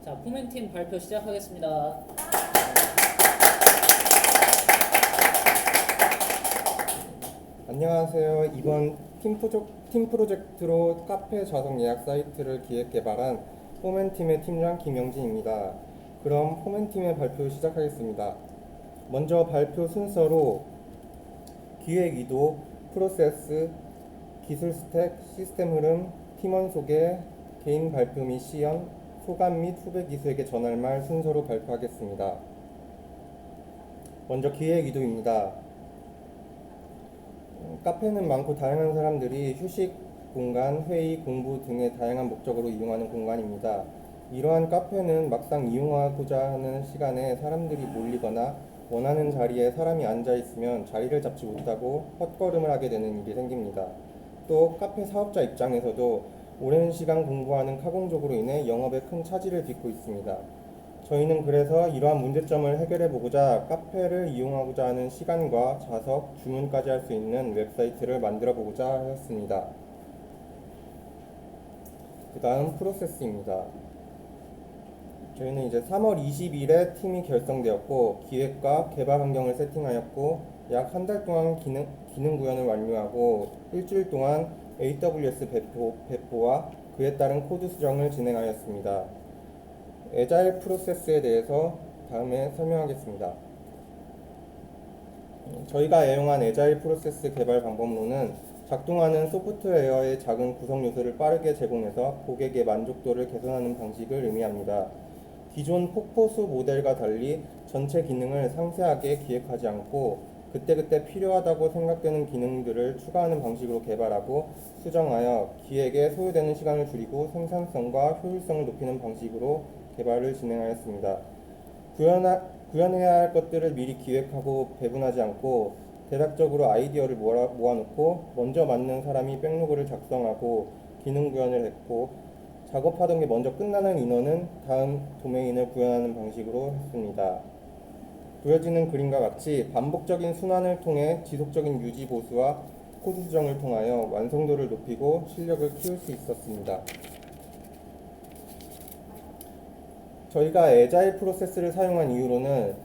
자, 포맨팀 발표 시작하겠습니다. 안녕하세요. 이번 팀 프로젝트로 카페 좌석 예약 사이트를 기획 개발한 포맨팀의 팀장 김영진입니다. 그럼 포맨팀의 발표 시작하겠습니다. 먼저 발표 순서로 기획 의도, 프로세스, 기술 스택, 시스템 흐름, 팀원 소개, 개인 발표 및 시연, 소감 및 후배 기수에게 전할 말 순서로 발표하겠습니다. 먼저 기획 의도입니다. 카페는 많고 다양한 사람들이 휴식 공간, 회의, 공부 등의 다양한 목적으로 이용하는 공간입니다. 이러한 카페는 막상 이용하고자 하는 시간에 사람들이 몰리거나 원하는 자리에 사람이 앉아 있으면 자리를 잡지 못하고 헛걸음을 하게 되는 일이 생깁니다. 또 카페 사업자 입장에서도 오랜 시간 공부하는 카공족으로 인해 영업에 큰 차질을 빚고 있습니다. 저희는 그래서 이러한 문제점을 해결해 보고자 카페를 이용하고자 하는 시간과 좌석, 주문까지 할 수 있는 웹사이트를 만들어 보고자 하였습니다. 그 다음 프로세스입니다. 저희는 이제 3월 20일에 팀이 결성되었고 기획과 개발 환경을 세팅하였고 약 한 달 동안 기능 구현을 완료하고 일주일 동안 AWS 배포와 그에 따른 코드 수정을 진행하였습니다. 애자일 프로세스에 대해서 다음에 설명하겠습니다. 저희가 애용한 애자일 프로세스 개발 방법론은 작동하는 소프트웨어의 작은 구성 요소를 빠르게 제공해서 고객의 만족도를 개선하는 방식을 의미합니다. 기존 폭포수 모델과 달리 전체 기능을 상세하게 기획하지 않고 그때그때 필요하다고 생각되는 기능들을 추가하는 방식으로 개발하고 수정하여 기획에 소요되는 시간을 줄이고 생산성과 효율성을 높이는 방식으로 개발을 진행하였습니다. 구현해야 할 것들을 미리 기획하고 배분하지 않고 대략적으로 아이디어를 모아놓고 먼저 맞는 사람이 백로그를 작성하고 기능 구현을 했고 작업하던 게 먼저 끝나는 인원은 다음 도메인을 구현하는 방식으로 했습니다. 보여지는 그림과 같이 반복적인 순환을 통해 지속적인 유지 보수와 코드 수정을 통하여 완성도를 높이고 실력을 키울 수 있었습니다. 저희가 애자일 프로세스를 사용한 이유로는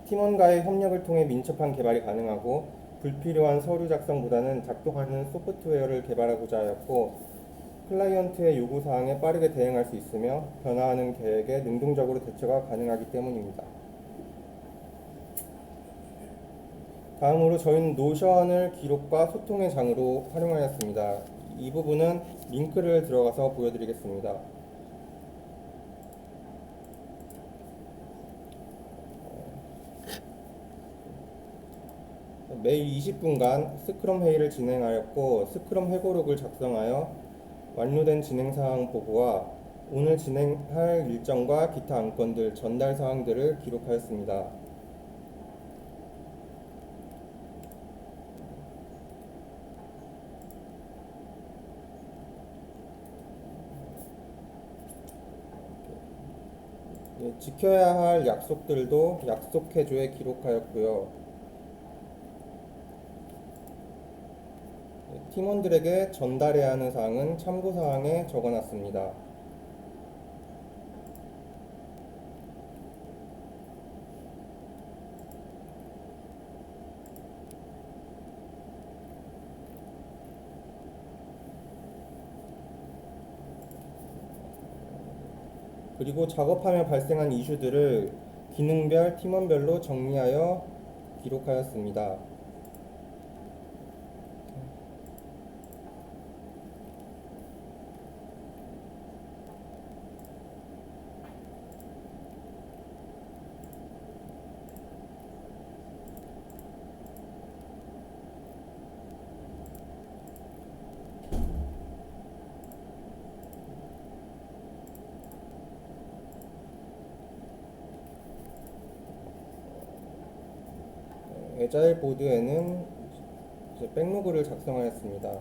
팀원과의 협력을 통해 민첩한 개발이 가능하고 불필요한 서류 작성보다는 작동하는 소프트웨어를 개발하고자 하였고 클라이언트의 요구사항에 빠르게 대응할 수 있으며 변화하는 계획에 능동적으로 대처가 가능하기 때문입니다. 다음으로 저희는 노션을 기록과 소통의 장으로 활용하였습니다. 이 부분은 링크를 들어가서 보여드리겠습니다. 매일 20분간 스크럼 회의를 진행하였고 스크럼 회고록을 작성하여 완료된 진행사항 보고와 오늘 진행할 일정과 기타 안건들, 전달 사항들을 기록하였습니다. 지켜야 할 약속들도 약속해줘에 기록하였고요. 팀원들에게 전달해야 하는 사항은 참고사항에 적어놨습니다. 그리고 작업하며 발생한 이슈들을 기능별, 팀원별로 정리하여 기록하였습니다. 애자일 보드에는 이제 백로그를 작성하였습니다.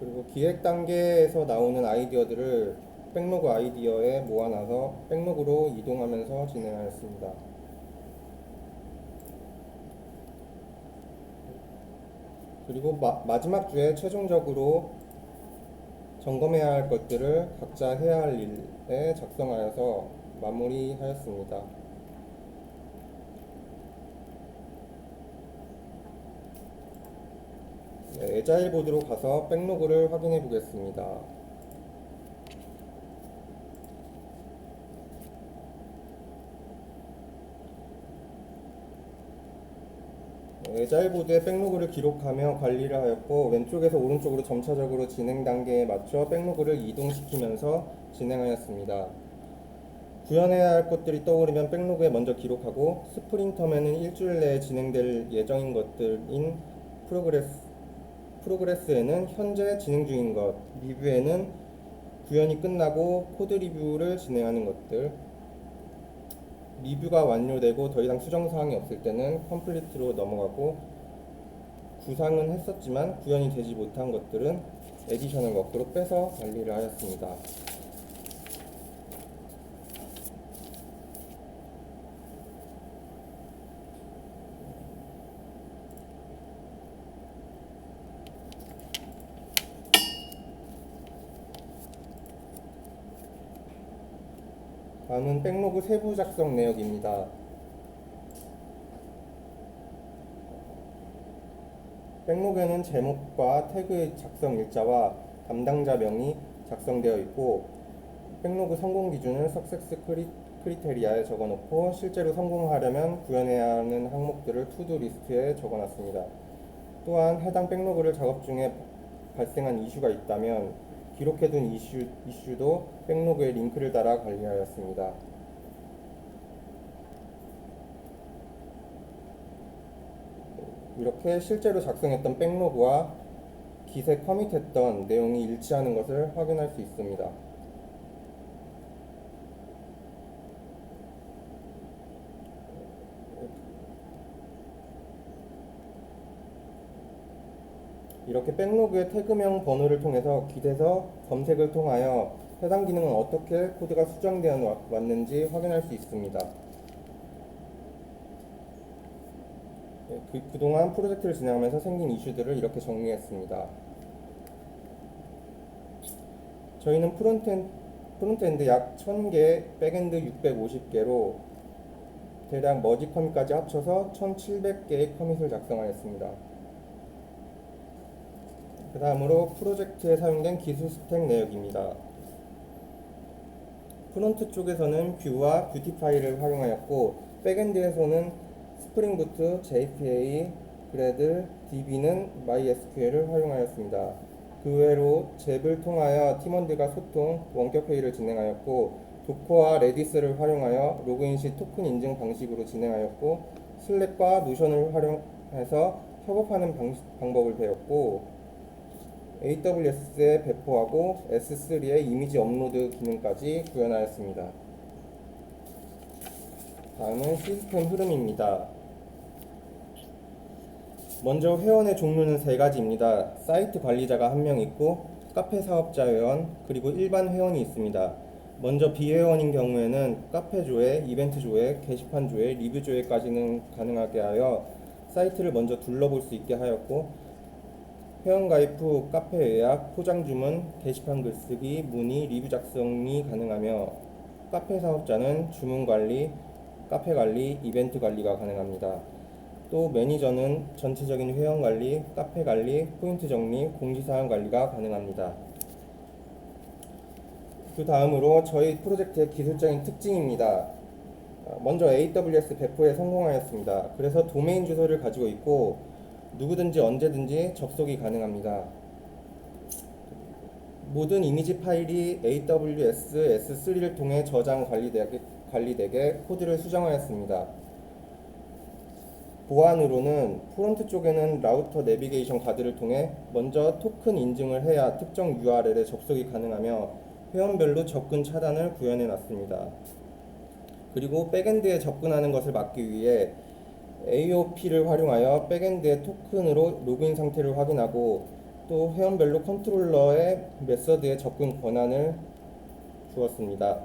그리고 기획 단계에서 나오는 아이디어들을 백로그 아이디어에 모아놔서 백로그로 이동하면서 진행하였습니다. 그리고 마지막 주에 최종적으로 점검해야 할 것들을 각자 해야 할 일에 작성하여서 마무리하였습니다. 네, 에자일 보드로 가서 백로그를 확인해 보겠습니다. 에자일 보드에 백로그를 기록하며 관리를 하였고, 왼쪽에서 오른쪽으로 점차적으로 진행 단계에 맞춰 백로그를 이동시키면서 진행하였습니다. 구현해야 할 것들이 떠오르면 백로그에 먼저 기록하고, 스프린텀에는 일주일 내에 진행될 예정인 것들인 프로그레스에는 현재 진행 중인 것, 리뷰에는 구현이 끝나고 코드 리뷰를 진행하는 것들, 리뷰가 완료되고 더 이상 수정사항이 없을 때는 컴플리트로 넘어가고, 구상은 했었지만 구현이 되지 못한 것들은 에디셔널 워크로 빼서 관리를 하였습니다. 다음은 백로그 세부 작성 내역입니다. 백로그에는 제목과 태그의 작성 일자와 담당자 명이 작성되어 있고, 백로그 성공 기준을 석세스 크리테리아에 적어놓고 실제로 성공하려면 구현해야 하는 항목들을 투두 리스트에 적어놨습니다. 또한 해당 백로그를 작업 중에 발생한 이슈가 있다면 기록해둔 이슈도 백로그에 링크를 달아 관리하였습니다. 이렇게 실제로 작성했던 백로그와 깃에 커밋했던 내용이 일치하는 것을 확인할 수 있습니다. 이렇게 백로그의 태그명 번호를 통해서 깃에서 검색을 통하여 해당 기능은 어떻게 코드가 수정되어 왔는지 확인할 수 있습니다. 그동안 프로젝트를 진행하면서 생긴 이슈들을 이렇게 정리했습니다. 저희는 프론트엔드 약 1000개, 백엔드 650개로 대략 머지 커밋까지 합쳐서 1700개의 커밋을 작성하였습니다. 그 다음으로 프로젝트에 사용된 기술 스택 내역입니다. 프론트 쪽에서는 뷰와 뷰티 파일을 활용하였고, 백엔드에서는 스프링 부트, JPA, 그래들, DB는 MySQL을 활용하였습니다. 그 외로 잽을 통하여 팀원들과 소통, 원격 회의를 진행하였고, 도커와 레디스를 활용하여 로그인 시 토큰 인증 방식으로 진행하였고, 슬랙과 노션을 활용해서 협업하는 방법을 배웠고, AWS에 배포하고 S3에 이미지 업로드 기능까지 구현하였습니다. 다음은 시스템 흐름입니다. 먼저 회원의 종류는 세 가지입니다. 사이트 관리자가 한 명 있고, 카페 사업자 회원, 그리고 일반 회원이 있습니다. 먼저 비회원인 경우에는 카페 조회, 이벤트 조회, 게시판 조회, 리뷰 조회까지는 가능하게 하여 사이트를 먼저 둘러볼 수 있게 하였고, 회원 가입 후 카페 예약, 포장 주문, 게시판 글쓰기, 문의, 리뷰 작성이 가능하며, 카페 사업자는 주문 관리, 카페 관리, 이벤트 관리가 가능합니다. 또 매니저는 전체적인 회원 관리, 카페 관리, 포인트 정리, 공지사항 관리가 가능합니다. 그 다음으로 저희 프로젝트의 기술적인 특징입니다. 먼저 AWS 배포에 성공하였습니다. 그래서 도메인 주소를 가지고 있고, 누구든지 언제든지 접속이 가능합니다. 모든 이미지 파일이 AWS S3를 통해 저장 관리되게 코드를 수정하였습니다. 보안으로는 프론트 쪽에는 라우터 내비게이션 카드를 통해 먼저 토큰 인증을 해야 특정 URL에 접속이 가능하며, 회원별로 접근 차단을 구현해 놨습니다. 그리고 백엔드에 접근하는 것을 막기 위해 AOP를 활용하여 백엔드의 토큰으로 로그인 상태를 확인하고, 또 회원별로 컨트롤러의 메서드의 접근 권한을 주었습니다.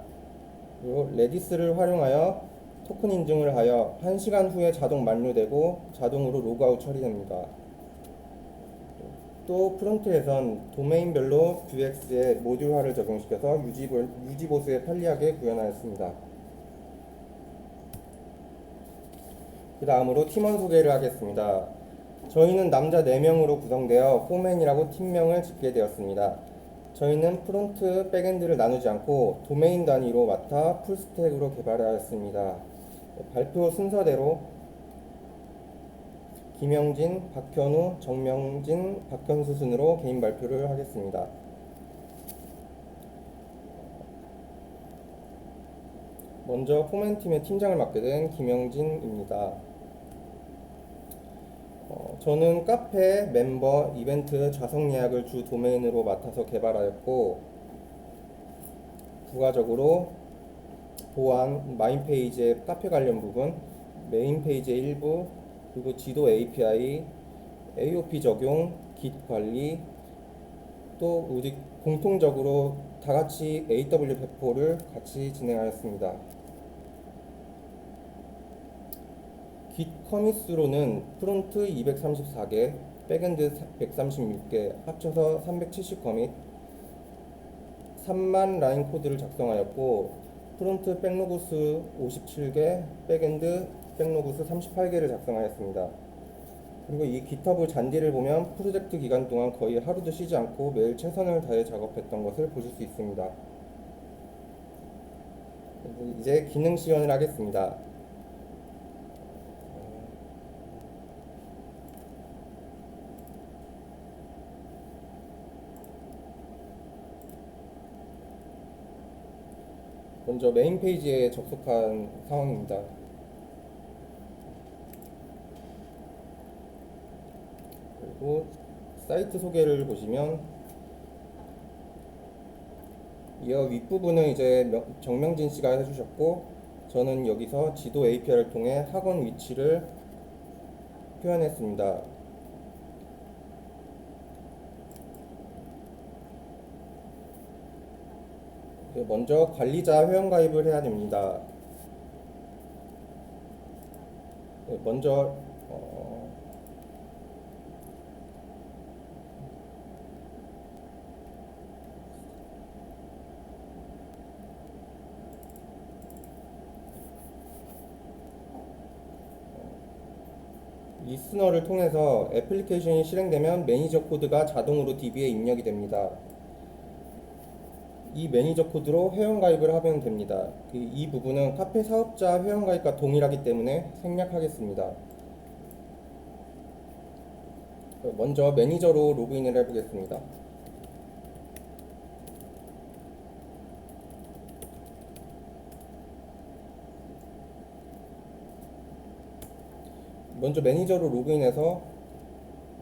그리고 레디스를 활용하여 토큰 인증을 하여 1시간 후에 자동 만료되고 자동으로 로그아웃 처리됩니다. 또 프론트에선 도메인별로 Vuex에 모듈화를 적용시켜서 유지보수에 편리하게 구현하였습니다. 그 다음으로 팀원 소개를 하겠습니다. 저희는 남자 4명으로 구성되어 포맨이라고 팀명을 짓게 되었습니다. 저희는 프론트, 백엔드를 나누지 않고 도메인 단위로 맡아 풀스택으로 개발하였습니다. 발표 순서대로 김영진, 박현우, 정명진, 박현수 순으로 개인 발표를 하겠습니다. 먼저 포맨팀의 팀장을 맡게 된 김영진입니다. 저는 카페, 멤버, 이벤트, 좌석 예약을 주 도메인으로 맡아서 개발하였고, 부가적으로 보안, 마인 페이지의 카페 관련 부분, 메인 페이지의 일부, 그리고 지도 API, AOP 적용, 깃 관리, 또 우리 공통적으로 다 같이 AW 배포를 같이 진행하였습니다. 깃 커밋수로는 프론트 234개, 백엔드 136개, 합쳐서 370 커밋, 3만 라인 코드를 작성하였고, 프론트 백로그 수 57개, 백엔드 백로그 수 38개를 작성하였습니다. 그리고 이 깃허브 잔디를 보면 프로젝트 기간 동안 거의 하루도 쉬지 않고 매일 최선을 다해 작업했던 것을 보실 수 있습니다. 이제 기능 시연을 하겠습니다. 먼저 메인 페이지에 접속한 상황입니다. 그리고 사이트 소개를 보시면 이어 윗부분은 이제 정명진 씨가 해주셨고, 저는 여기서 지도 API를 통해 학원 위치를 표현했습니다. 먼저 관리자 회원가입을 해야 됩니다. 먼저 리스너를 통해서 애플리케이션이 실행되면 매니저 코드가 자동으로 DB에 입력이 됩니다. 이 매니저 코드로 회원가입을 하면 됩니다. 이 부분은 카페 사업자 회원가입과 동일하기 때문에 생략하겠습니다. 먼저 매니저로 로그인을 해보겠습니다. 먼저 매니저로 로그인해서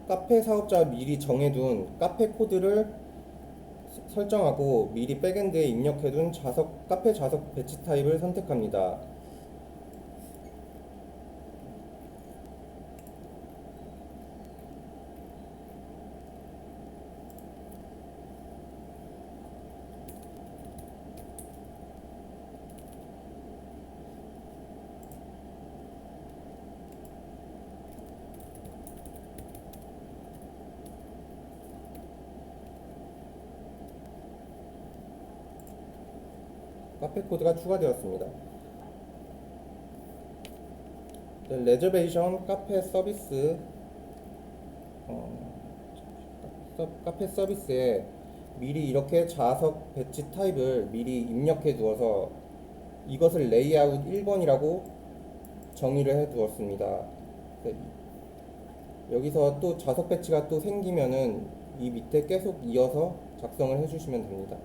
카페 사업자 미리 정해둔 카페 코드를 설정하고 미리 백엔드에 입력해둔 카페 좌석 배치 타입을 선택합니다. 카페 코드가 추가되었습니다. 레저베이션 카페 서비스 카페 서비스에 미리 이렇게 좌석 배치 타입을 미리 입력해 두어서 이것을 레이아웃 1번이라고 정의를 해 두었습니다. 여기서 또 좌석 배치가 또 생기면은 이 밑에 계속 이어서 작성을 해 주시면 됩니다.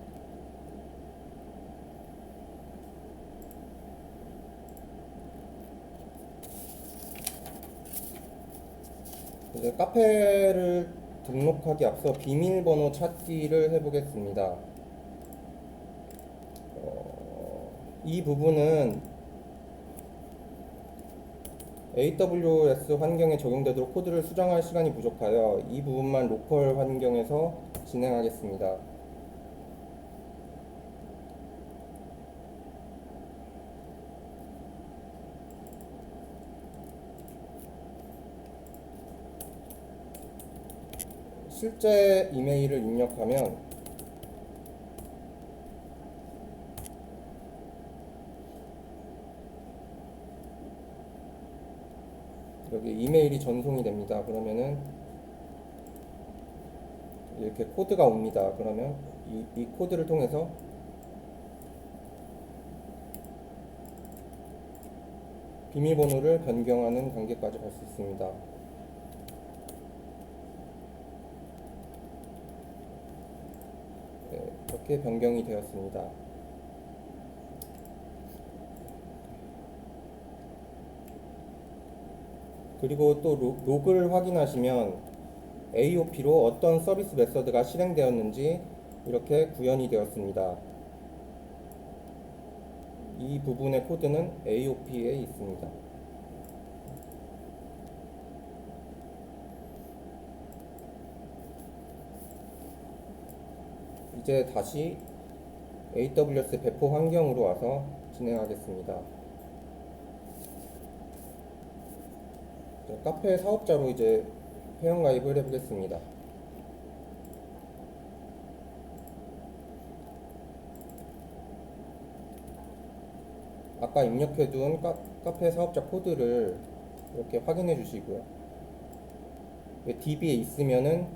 이제 카페를 등록하기 앞서 비밀번호 찾기를 해보겠습니다. 이 부분은 AWS 환경에 적용되도록 코드를 수정할 시간이 부족하여 이 부분만 로컬 환경에서 진행하겠습니다. 실제 이메일을 입력하면 여기 이메일이 전송이 됩니다. 그러면은 이렇게 코드가 옵니다. 그러면 이 코드를 통해서 비밀번호를 변경하는 단계까지 갈 수 있습니다. 네, 이렇게 변경이 되었습니다. 그리고 또 로그를 확인하시면 AOP로 어떤 서비스 메서드가 실행되었는지 이렇게 구현이 되었습니다. 이 부분의 코드는 AOP에 있습니다. 이제 다시 AWS 배포 환경으로 와서 진행하겠습니다. 카페 사업자로 이제 회원가입을 해보겠습니다. 아까 입력해둔 카페 사업자 코드를 이렇게 확인해 주시고요. DB에 있으면은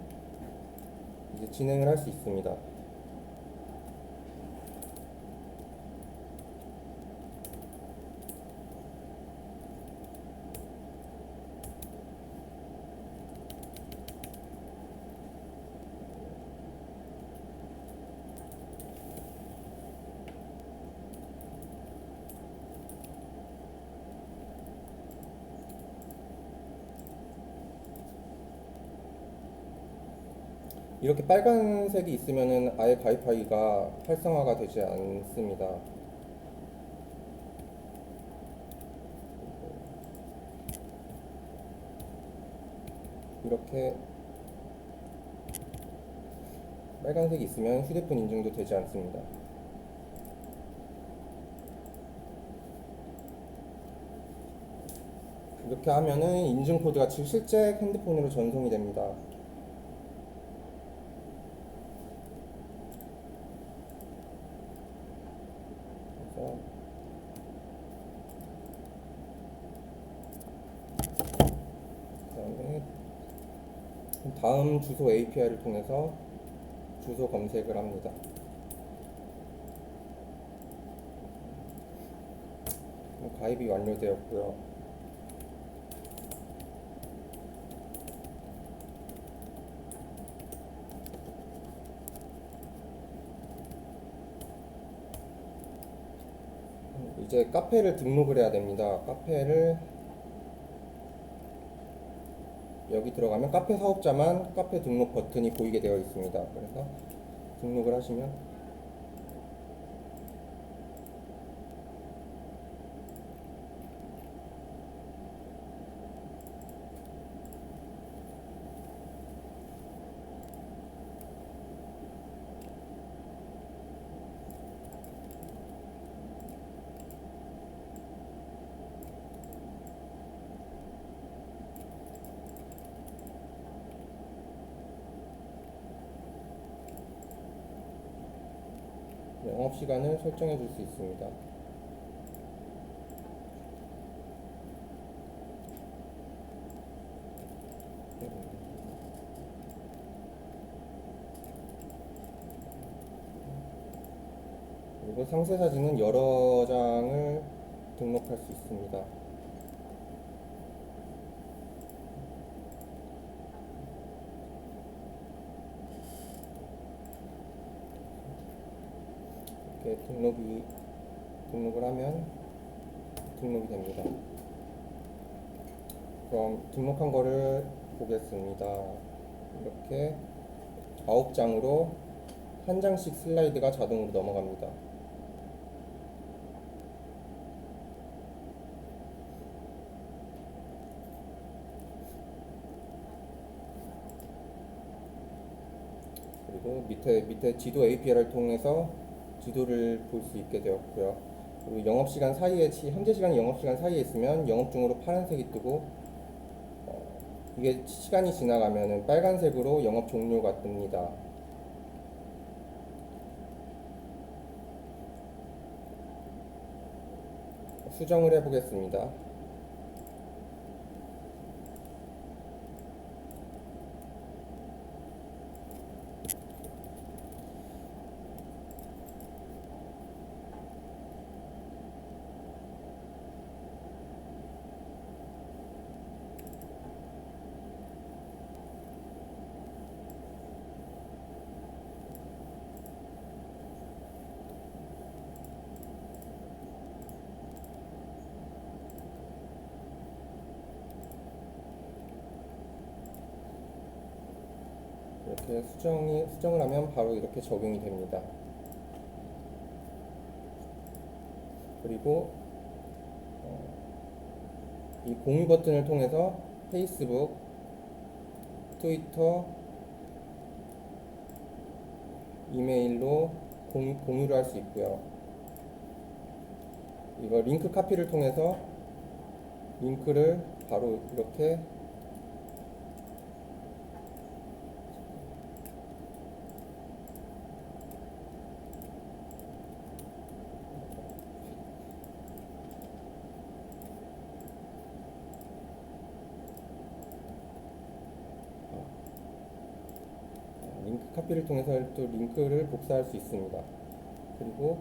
이제 진행을 할 수 있습니다. 이렇게 빨간색이 있으면은 아예 가입하기가 활성화가 되지 않습니다. 이렇게 빨간색이 있으면 휴대폰 인증도 되지 않습니다. 이렇게 하면은 인증 코드가 실제 핸드폰으로 전송이 됩니다. 그래서 그다음에 다음 주소 API를 통해서 주소 검색을 합니다. 가입이 완료되었고요. 이제 카페를 등록을 해야 됩니다. 카페를 여기 들어가면 카페 사업자만 카페 등록 버튼이 보이게 되어 있습니다. 그래서 등록을 하시면 영업시간을 설정해 줄 수 있습니다. 그리고 상세 사진은 여러 장을 등록할 수 있습니다. 이렇게 등록을 하면 등록이 됩니다. 그럼 등록한 거를 보겠습니다. 이렇게 9장으로 한 장씩 슬라이드가 자동으로 넘어갑니다. 그리고 밑에 지도 API를 통해서 지도를 볼 수 있게 되었고요. 그리고 영업시간 사이에 현재 시간 영업시간 사이에 있으면 영업 중으로 파란색이 뜨고 이게 시간이 지나가면 빨간색으로 영업 종료가 뜹니다. 수정을 해보겠습니다. 이렇게 수정을 하면 바로 이렇게 적용이 됩니다. 그리고 이 공유 버튼을 통해서 페이스북, 트위터, 이메일로 공유를 할 수 있고요. 이거 링크 카피를 통해서 링크를 바로 이렇게 링크 카피를 통해서 또 링크를 복사할 수 있습니다. 그리고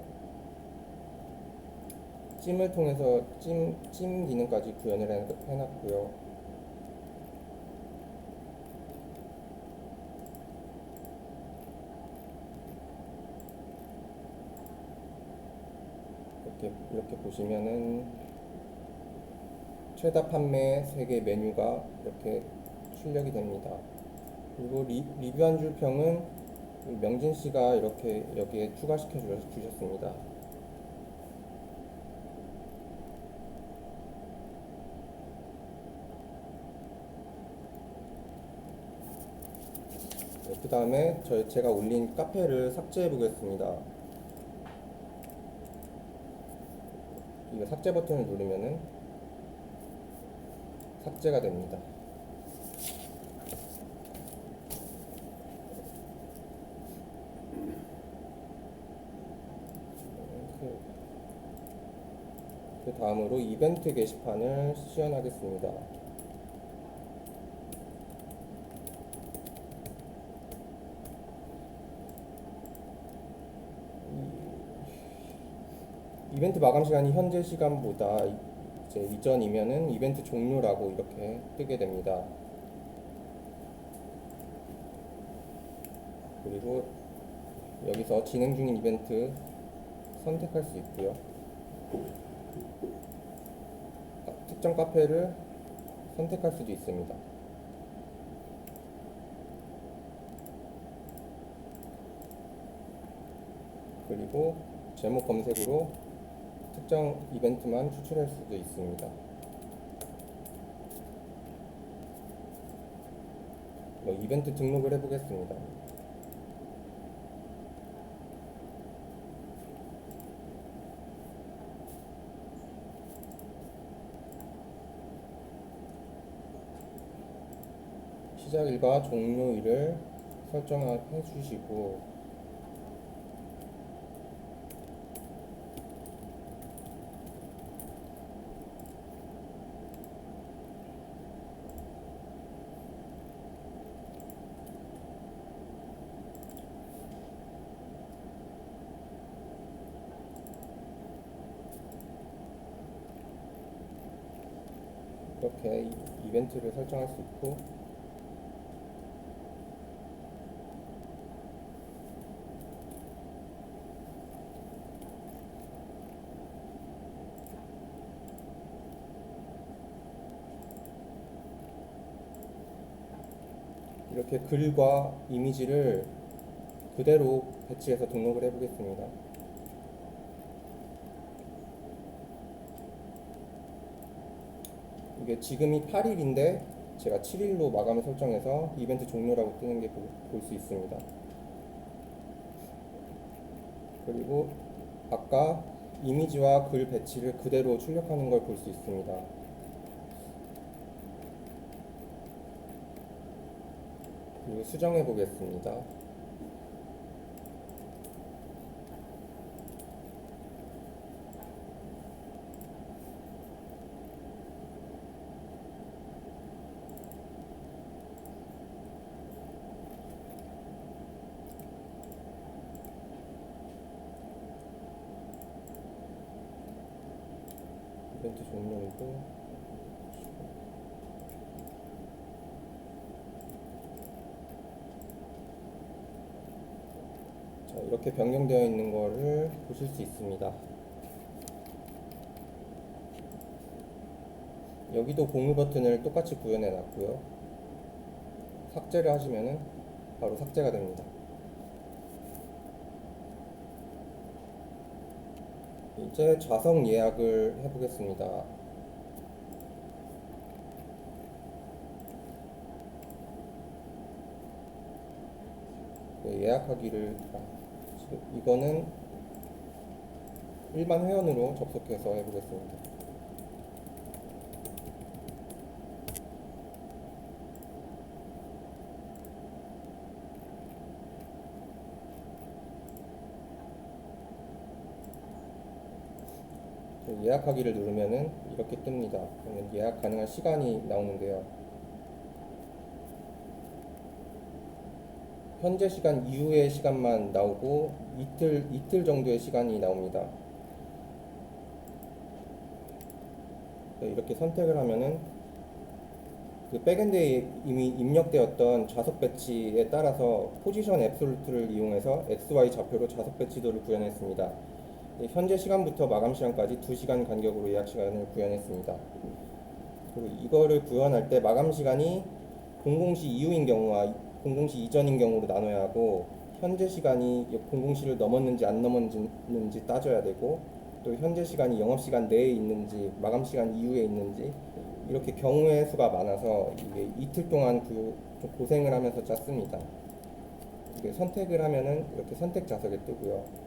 찜을 통해서 찜 기능까지 구현을 해놨고요. 이렇게 보시면은 최다 판매 세계 메뉴가 이렇게 출력이 됩니다. 그리고 리뷰 한 줄 평은 명진 씨가 이렇게 여기에 추가시켜 주셨습니다. 그 다음에 제가 올린 카페를 삭제해 보겠습니다. 이거 삭제 버튼을 누르면은 삭제가 됩니다. 그 다음으로 이벤트 게시판을 시연하겠습니다. 이벤트 마감 시간이 현재 시간보다 이제 이전이면은 이벤트 종료라고 이렇게 뜨게 됩니다. 그리고 여기서 진행 중인 이벤트 선택할 수 있고요. 특정 카페를 선택할 수도 있습니다. 그리고 제목 검색으로 특정 이벤트만 추출할 수도 있습니다. 이벤트 등록을 해보겠습니다. 시작일과 종료일을 설정해 주시고 이렇게 이벤트를 설정할 수 있고 이렇게 글과 이미지를 그대로 배치해서 등록을 해보겠습니다. 이게 지금이 8일인데 제가 7일로 마감을 설정해서 이벤트 종료라고 뜨는 게 볼 수 있습니다. 그리고 아까 이미지와 글 배치를 그대로 출력하는 걸 볼 수 있습니다. 그리고 수정해 보겠습니다. 이벤트 종료이고, 자, 이렇게 변경되어 있는 거를 보실 수 있습니다. 여기도 공유 버튼을 똑같이 구현해 놨고요. 삭제를 하시면은 바로 삭제가 됩니다. 이제 좌석 예약을 해보겠습니다. 네, 예약하기를, 이거는 일반 회원으로 접속해서 해보겠습니다. 예약하기를 누르면은 이렇게 뜹니다. 그러면 예약 가능한 시간이 나오는데요. 현재 시간 이후의 시간만 나오고 이틀 정도의 시간이 나옵니다. 이렇게 선택을 하면은 그 백엔드에 이미 입력되었던 좌석 배치에 따라서 포지션 앱솔루트를 이용해서 XY 좌표로 좌석 배치도를 구현했습니다. 현재 시간부터 마감 시간까지 2시간 간격으로 예약 시간을 구현했습니다. 그리고 이거를 구현할 때 마감 시간이 00시 이후인 경우와 00시 이전인 경우로 나눠야 하고, 현재 시간이 00시를 넘었는지 안 넘었는지 따져야 되고, 또 현재 시간이 영업시간 내에 있는지 마감 시간 이후에 있는지, 이렇게 경우의 수가 많아서 이게 이틀 동안 좀 고생을 하면서 짰습니다. 이게 선택을 하면은 이렇게 선택 좌석에 뜨고요.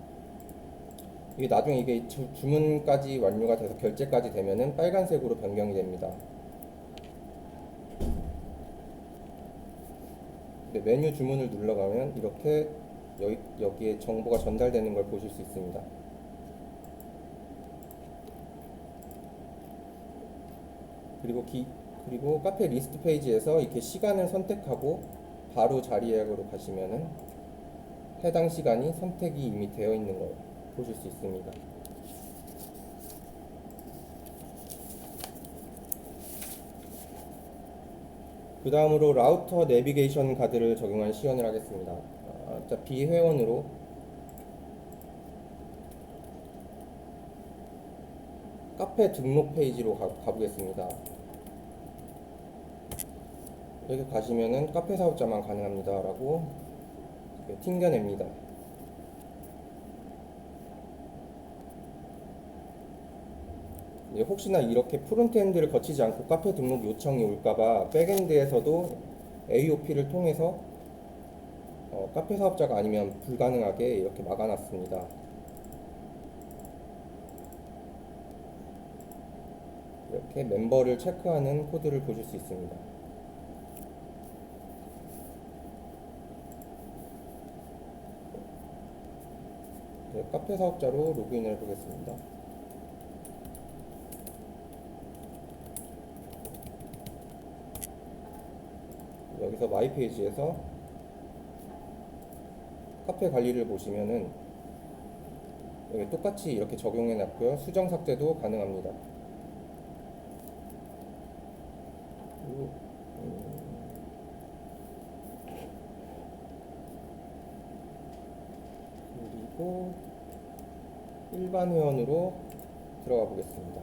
이게 나중에 이게 주문까지 완료가 돼서 결제까지 되면은 빨간색으로 변경이 됩니다. 메뉴 주문을 눌러가면 이렇게 여기에 정보가 전달되는 걸 보실 수 있습니다. 그리고 카페 리스트 페이지에서 이렇게 시간을 선택하고 바로 자리 예약으로 가시면은 해당 시간이 선택이 이미 되어 있는 걸 보실 수 있습니다. 그 다음으로 라우터 내비게이션 카드를 적용한 시연을 하겠습니다. 자, 비회원으로 카페 등록 페이지로 가보겠습니다. 여기 가시면은 카페 사업자만 가능합니다 라고 튕겨냅니다. 혹시나 이렇게 프론트엔드를 거치지 않고 카페 등록 요청이 올까봐 백엔드에서도 AOP를 통해서 카페 사업자가 아니면 불가능하게 이렇게 막아놨습니다. 이렇게 멤버를 체크하는 코드를 보실 수 있습니다. 네, 카페 사업자로 로그인을 해보겠습니다. 여기서 마이 페이지에서 카페 관리를 보시면은 여기 똑같이 이렇게 적용해 놨고요. 수정 삭제도 가능합니다. 그리고 일반 회원으로 들어가 보겠습니다.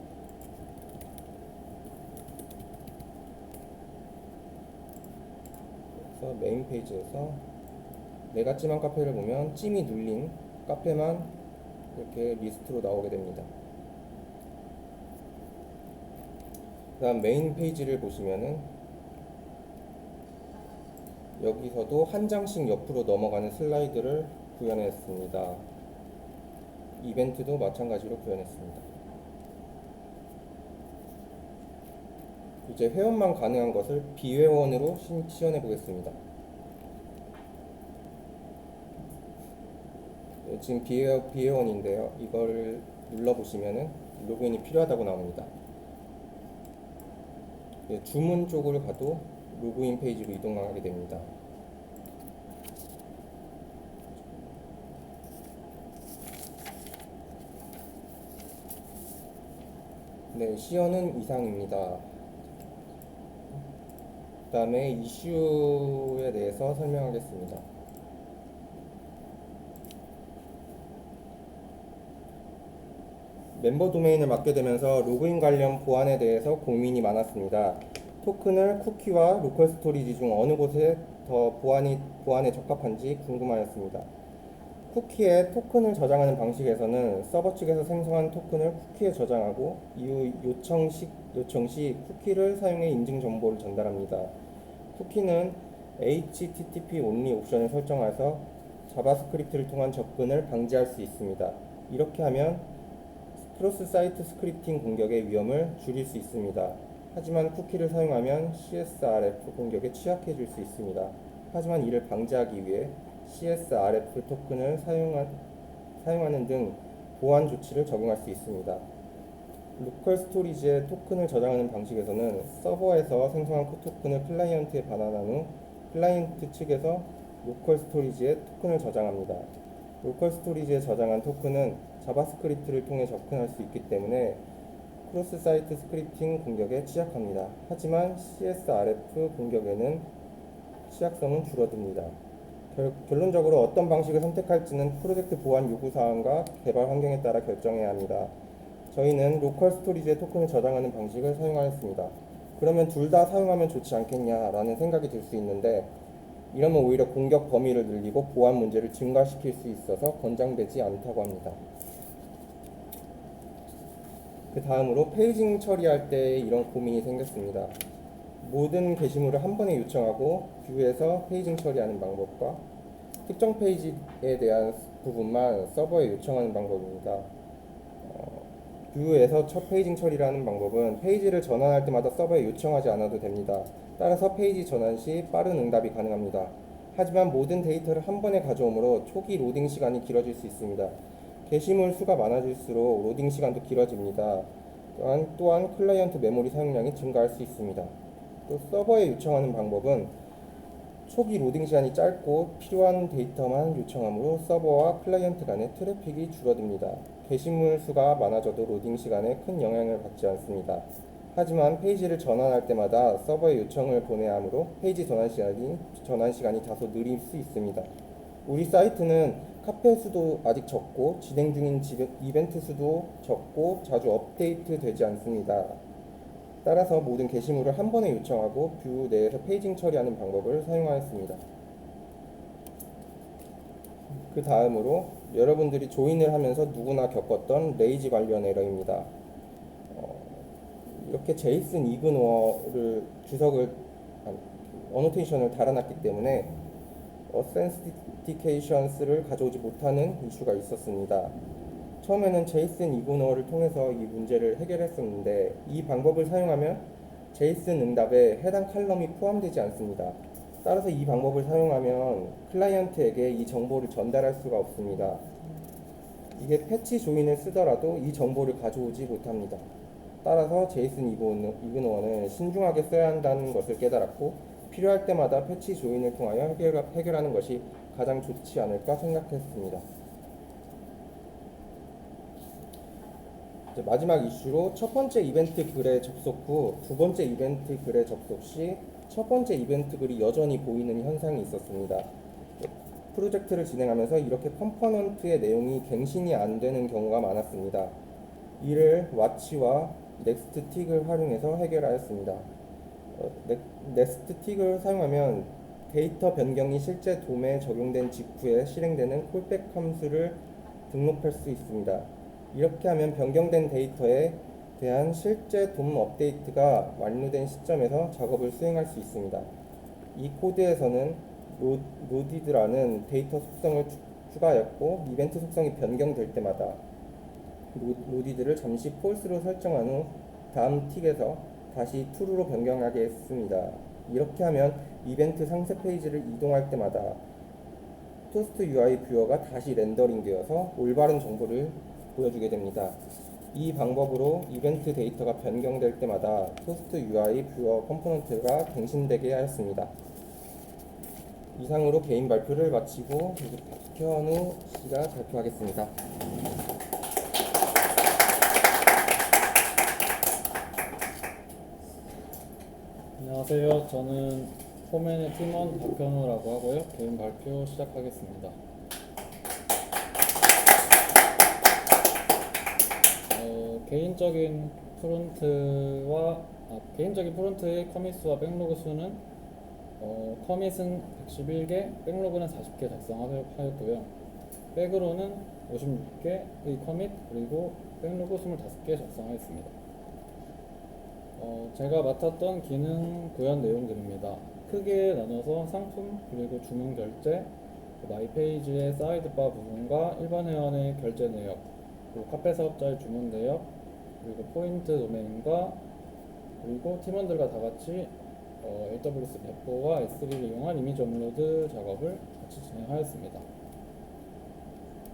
그래서 메인 페이지에서 내가 찜한 카페를 보면 찜이 눌린 카페만 이렇게 리스트로 나오게 됩니다. 그 다음 메인 페이지를 보시면은 여기서도 한 장씩 옆으로 넘어가는 슬라이드를 구현했습니다. 이벤트도 마찬가지로 구현했습니다. 이제 회원만 가능한 것을 비회원으로 시연해 보겠습니다. 지금 비회원인데요. 이걸 눌러보시면은 로그인이 필요하다고 나옵니다. 주문 쪽으로 가도 로그인 페이지로 이동하게 됩니다. 네, 시연은 이상입니다. 그 다음에 이슈에 대해서 설명하겠습니다. 멤버 도메인을 맡게 되면서 로그인 관련 보안에 대해서 고민이 많았습니다. 토큰을 쿠키와 로컬 스토리지 중 어느 곳에 더 보안에 적합한지 궁금하였습니다. 쿠키에 토큰을 저장하는 방식에서는 서버 측에서 생성한 토큰을 쿠키에 저장하고 이후 요청 시 쿠키를 사용해 인증 정보를 전달합니다. 쿠키는 HTTP only 옵션을 설정해서 자바스크립트를 통한 접근을 방지할 수 있습니다. 이렇게 하면 크로스 사이트 스크립팅 공격의 위험을 줄일 수 있습니다. 하지만 쿠키를 사용하면 CSRF 공격에 취약해질 수 있습니다. 하지만 이를 방지하기 위해 CSRF 토큰을 사용하는 등 보안 조치를 적용할 수 있습니다. 로컬 스토리지에 토큰을 저장하는 방식에서는 서버에서 생성한 토큰을 클라이언트에 반환한 후 클라이언트 측에서 로컬 스토리지에 토큰을 저장합니다. 로컬 스토리지에 저장한 토큰은 자바스크립트를 통해 접근할 수 있기 때문에 크로스 사이트 스크립팅 공격에 취약합니다. 하지만 CSRF 공격에는 취약성은 줄어듭니다. 결론적으로 어떤 방식을 선택할지는 프로젝트 보안 요구사항과 개발 환경에 따라 결정해야 합니다. 저희는 로컬 스토리지에 토큰을 저장하는 방식을 사용하였습니다. 그러면 둘 다 사용하면 좋지 않겠냐라는 생각이 들 수 있는데 이러면 오히려 공격 범위를 늘리고 보안 문제를 증가시킬 수 있어서 권장되지 않다고 합니다. 그 다음으로 페이징 처리할 때 이런 고민이 생겼습니다. 모든 게시물을 한 번에 요청하고 뷰에서 페이징 처리하는 방법과 특정 페이지에 대한 부분만 서버에 요청하는 방법입니다. 뷰에서 첫 페이징 처리라는 방법은 페이지를 전환할 때마다 서버에 요청하지 않아도 됩니다. 따라서 페이지 전환 시 빠른 응답이 가능합니다. 하지만 모든 데이터를 한 번에 가져오므로 초기 로딩 시간이 길어질 수 있습니다. 게시물 수가 많아질수록 로딩 시간도 길어집니다. 또한 클라이언트 메모리 사용량이 증가할 수 있습니다. 또 서버에 요청하는 방법은 초기 로딩 시간이 짧고 필요한 데이터만 요청하므로 서버와 클라이언트 간의 트래픽이 줄어듭니다. 게시물 수가 많아져도 로딩 시간에 큰 영향을 받지 않습니다. 하지만 페이지를 전환할 때마다 서버에 요청을 보내야 하므로 페이지 전환 시간이 다소 느릴 수 있습니다. 우리 사이트는 카페 수도 아직 적고 진행 중인 이벤트 수도 적고 자주 업데이트 되지 않습니다. 따라서 모든 게시물을 한 번에 요청하고 뷰 내에서 페이징 처리하는 방법을 사용하였습니다. 그 다음으로 여러분들이 조인을 하면서 누구나 겪었던 레이지 관련 에러입니다. 이렇게 제이슨 이그노어를 어노테이션을 달아놨기 때문에 어센티케이션스를 가져오지 못하는 이슈가 있었습니다. 처음에는 제이슨 이그노어를 통해서 이 문제를 해결했었는데 이 방법을 사용하면 제이슨 응답에 해당 칼럼이 포함되지 않습니다. 따라서 이 방법을 사용하면 클라이언트에게 이 정보를 전달할 수가 없습니다. 이게 패치 조인을 쓰더라도 이 정보를 가져오지 못합니다. 따라서 제이슨 이그노어는 신중하게 써야 한다는 것을 깨달았고 필요할 때마다 패치 조인을 통하여 해결하는 것이 가장 좋지 않을까 생각했습니다. 마지막 이슈로 첫 번째 이벤트 글에 접속 후 두 번째 이벤트 글에 접속 시 첫 번째 이벤트 글이 여전히 보이는 현상이 있었습니다. 프로젝트를 진행하면서 이렇게 컴포넌트의 내용이 갱신이 안 되는 경우가 많았습니다. 이를 와치와 넥스트 틱을 활용해서 해결하였습니다. 넥스트 틱을 사용하면 데이터 변경이 실제 돔에 적용된 직후에 실행되는 콜백 함수를 등록할 수 있습니다. 이렇게 하면 변경된 데이터에 대한 실제 돔 업데이트가 완료된 시점에서 작업을 수행할 수 있습니다. 이 코드에서는 로디드라는 데이터 속성을 추가하였고 이벤트 속성이 변경될 때마다 로디드를 잠시 false로 설정한 후 다음 틱에서 다시 true로 변경하게 했습니다. 이렇게 하면 이벤트 상세 페이지를 이동할 때마다 토스트 UI 뷰어가 다시 렌더링되어서 올바른 정보를 보여주게 됩니다. 이 방법으로 이벤트 데이터가 변경될 때마다 토스트 UI 뷰어 컴포넌트가 갱신되게 하였습니다. 이상으로 개인 발표를 마치고 이제 박현우 씨가 발표하겠습니다. 안녕하세요. 저는 포맨의 팀원 박현우라고 하고요. 개인 발표 시작하겠습니다. 개인적인 프론트의 커밋 수와 백로그 수는 커밋은 111개, 백로그는 40개 작성하였고요. 백으로는 56개의 커밋 그리고 백로그 25개 작성하였습니다. 제가 맡았던 기능 구현 내용들입니다. 크게 나눠서 상품 그리고 주문 결제, 마이 페이지의 사이드바 부분과 일반 회원의 결제 내역, 그리고 카페 사업자의 주문 내역, 그리고 포인트 도메인과 그리고 팀원들과 다 같이 AWS 배포와 S3를 이용한 이미지 업로드 작업을 같이 진행하였습니다.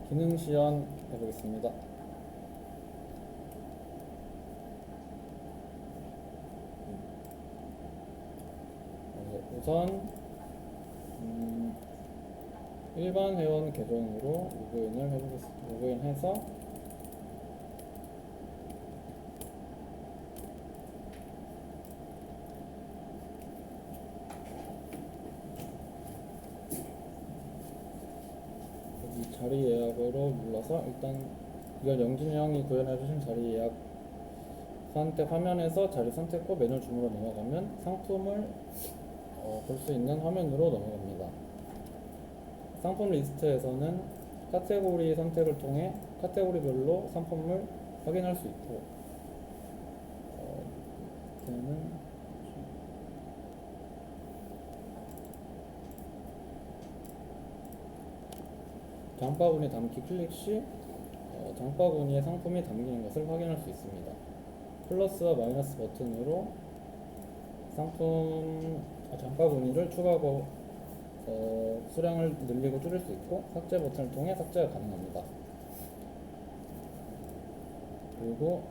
기능 시연 해보겠습니다. 우선 일반 회원 계정으로 로그인해서 여기 자리 예약으로 눌러서 일단 이건 영진이 형이 구현해주신 자리 예약 선택 화면에서 자리 선택 후 메뉴 줌으로 넘어가면 상품을 볼 수 있는 화면으로 넘어갑니다. 상품 리스트에서는 카테고리 선택을 통해 카테고리별로 상품을 확인할 수 있고 장바구니 담기 클릭 시 장바구니에 상품이 담긴 것을 확인할 수 있습니다. 플러스와 마이너스 버튼으로 장바구니를 추가하고 수량을 늘리고 줄일 수 있고 삭제 버튼을 통해 삭제가 가능합니다. 그리고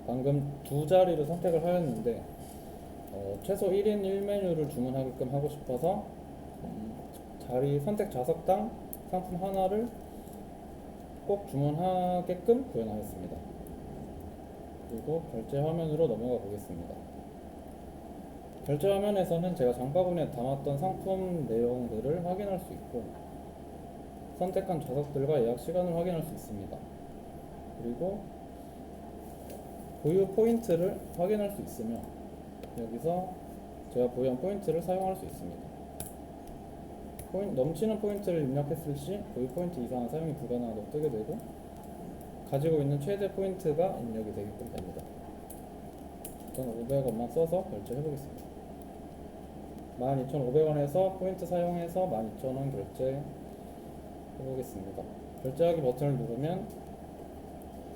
방금 두 자리를 선택을 하였는데 최소 1인 1메뉴를 주문하게끔 하고 싶어서 자리 선택 좌석당 상품 하나를 꼭 주문하게끔 구현하였습니다. 그리고 결제 화면으로 넘어가 보겠습니다. 결제 화면에서는 제가 장바구니에 담았던 상품 내용들을 확인할 수 있고 선택한 좌석들과 예약 시간을 확인할 수 있습니다. 그리고 보유 포인트를 확인할 수 있으며 여기서 제가 보유한 포인트를 사용할 수 있습니다. 넘치는 포인트를 입력했을 시 보유 포인트 이상은 사용이 불가능하다고 뜨게 되고 가지고 있는 최대 포인트가 입력이 되게끔 됩니다. 저는 500원만 써서 결제해 보겠습니다. 12,500원에서 포인트 사용해서 12,000원 결제해 보겠습니다. 결제하기 버튼을 누르면